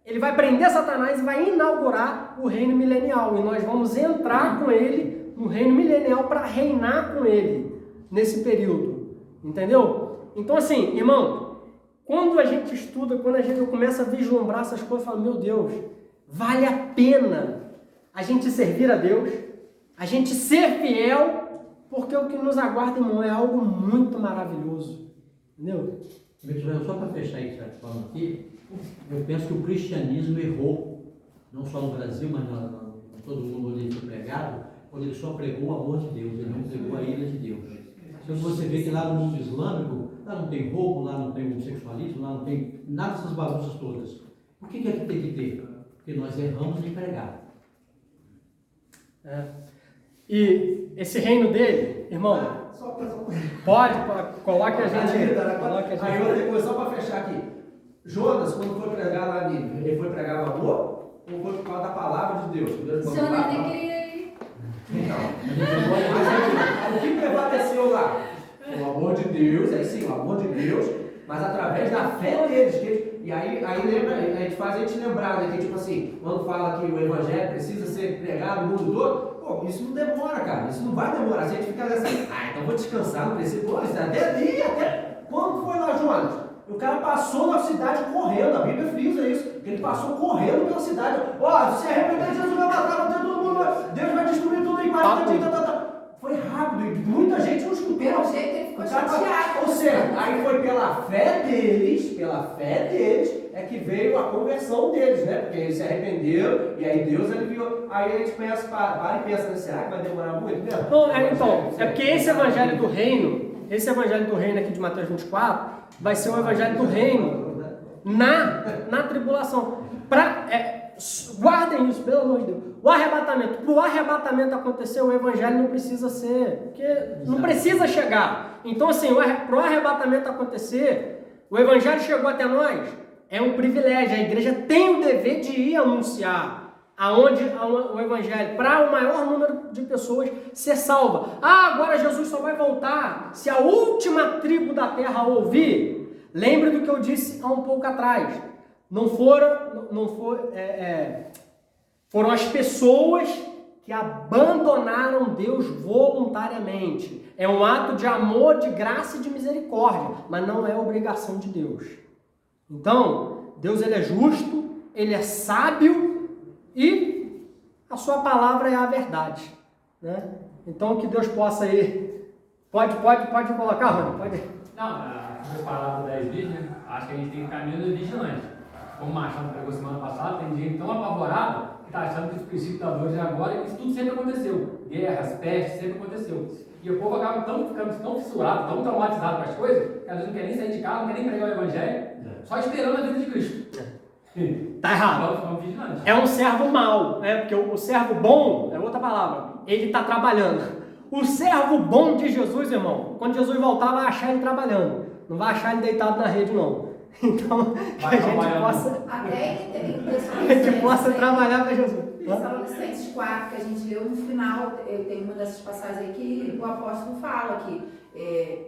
ele vai prender Satanás e vai inaugurar o reino milenial. E nós vamos entrar com ele no reino milenial para reinar com ele nesse período. Entendeu? Então, assim, irmão, quando a gente estuda, quando eu começo a vislumbrar essas coisas, eu falo, meu Deus, vale a pena a gente servir a Deus, a gente ser fiel, porque o que nos aguarda, irmão, é algo muito maravilhoso. Entendeu? Só para fechar isso que você está falando aqui, eu penso que o cristianismo errou, não só no Brasil, mas em todo mundo onde ele foi pregado, quando ele só pregou o amor de Deus, ele não pregou a ira de Deus. Então você vê que lá no mundo islâmico, lá não tem roubo, lá não tem homossexualismo, lá não tem nada dessas bagunças todas. Por que é que tem que ter? Porque nós erramos em pregar. E esse reino dele, irmão, pode, coloque a gente. Aí eu depois, só para fechar aqui. Jonas, quando foi pregar lá ali, ele foi pregar o amor ou foi por causa da palavra de Deus? Jonas nem queria ir. Então, mas o que prevaleceu lá? O amor de Deus, aí sim, o amor de Deus, mas através da fé deles. E aí lembra, a gente faz a gente lembrar, né, que tipo assim, quando fala que o evangelho precisa ser pregado no mundo todo, pô, isso não demora, cara, isso não vai demorar. Se a gente ficar assim, então vou descansar, não preciso, pô, isso até dia, até quando foi lá, Jonas? O cara passou na cidade correndo, a Bíblia frisa isso, que ele passou correndo pela cidade. Ó, se arrepender, Jesus vai matar, vai ter todo mundo, Deus vai destruir tudo em 40 dias, Foi rápido, e muita gente não escutou. Pelo jeito ele ficou chateado. Ou seja, aí foi pela fé deles, é que veio a conversão deles, né? Porque eles se arrependeram, e aí Deus aliviou. Aí a gente pensa, para e pensa, será que vai demorar muito mesmo? Não, é porque esse evangelho do reino aqui de Mateus 24, vai ser o evangelho do reino na tribulação. Guardem isso, pelo amor de Deus. O arrebatamento, para o arrebatamento acontecer, o evangelho não precisa ser, porque não precisa chegar. Então, assim, para o arrebatamento acontecer, o evangelho chegou até nós, é um privilégio. A igreja tem o dever de ir anunciar o evangelho para o maior número de pessoas ser salva. Agora Jesus só vai voltar se a última tribo da terra ouvir. Lembre do que eu disse há um pouco atrás. Foram as pessoas que abandonaram Deus voluntariamente. É um ato de amor, de graça e de misericórdia, mas não é obrigação de Deus. Então, Deus ele é justo, ele é sábio e a sua palavra é a verdade, né? Então, que Deus possa aí... Pode colocar, Rony? Pode. Não, a palavra 10 vídeos, né? Acho que a gente tem que caminhar vigilante. Como o Machado pregou semana passada, tem gente tão apavorado que está achando que os precipitadores de agora, isso tudo sempre aconteceu. Guerras, pestes, sempre aconteceu. E o povo acaba ficando tão fissurado, tão traumatizado com as coisas, que às vezes não quer nem sair de casa, não quer nem pregar o evangelho, só esperando a vida de Cristo. Tá errado. Vamos vigilantes. É um servo mau, né? Porque o servo bom é outra palavra. Ele está trabalhando. O servo bom de Jesus, irmão, quando Jesus voltar, vai achar ele trabalhando. Não vai achar ele deitado na rede, não. Então, que a gente possa... Até em a gente possa trabalhar para Jesus. Tessalonicenses 4, que a gente leu no final, tem uma dessas passagens aí que o apóstolo fala que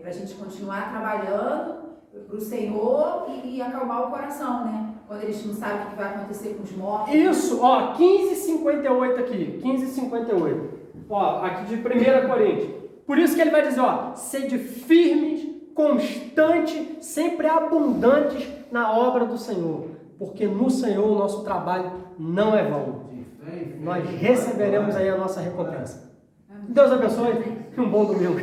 para a gente continuar trabalhando para o Senhor e acalmar o coração, né? Quando eles não sabem o que vai acontecer com os mortos. Isso, ó, 15:58 aqui, 15:58. Ó, aqui de 1 Coríntios. Por isso que ele vai dizer, ó, sede firmes, constantes, sempre abundantes na obra do Senhor, porque no Senhor o nosso trabalho não é vão. Nós receberemos aí a nossa recompensa. Deus abençoe e um bom domingo.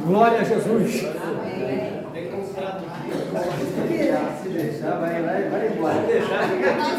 Glória a Jesus. Se deixar, vai embora. Deixar, fica aqui.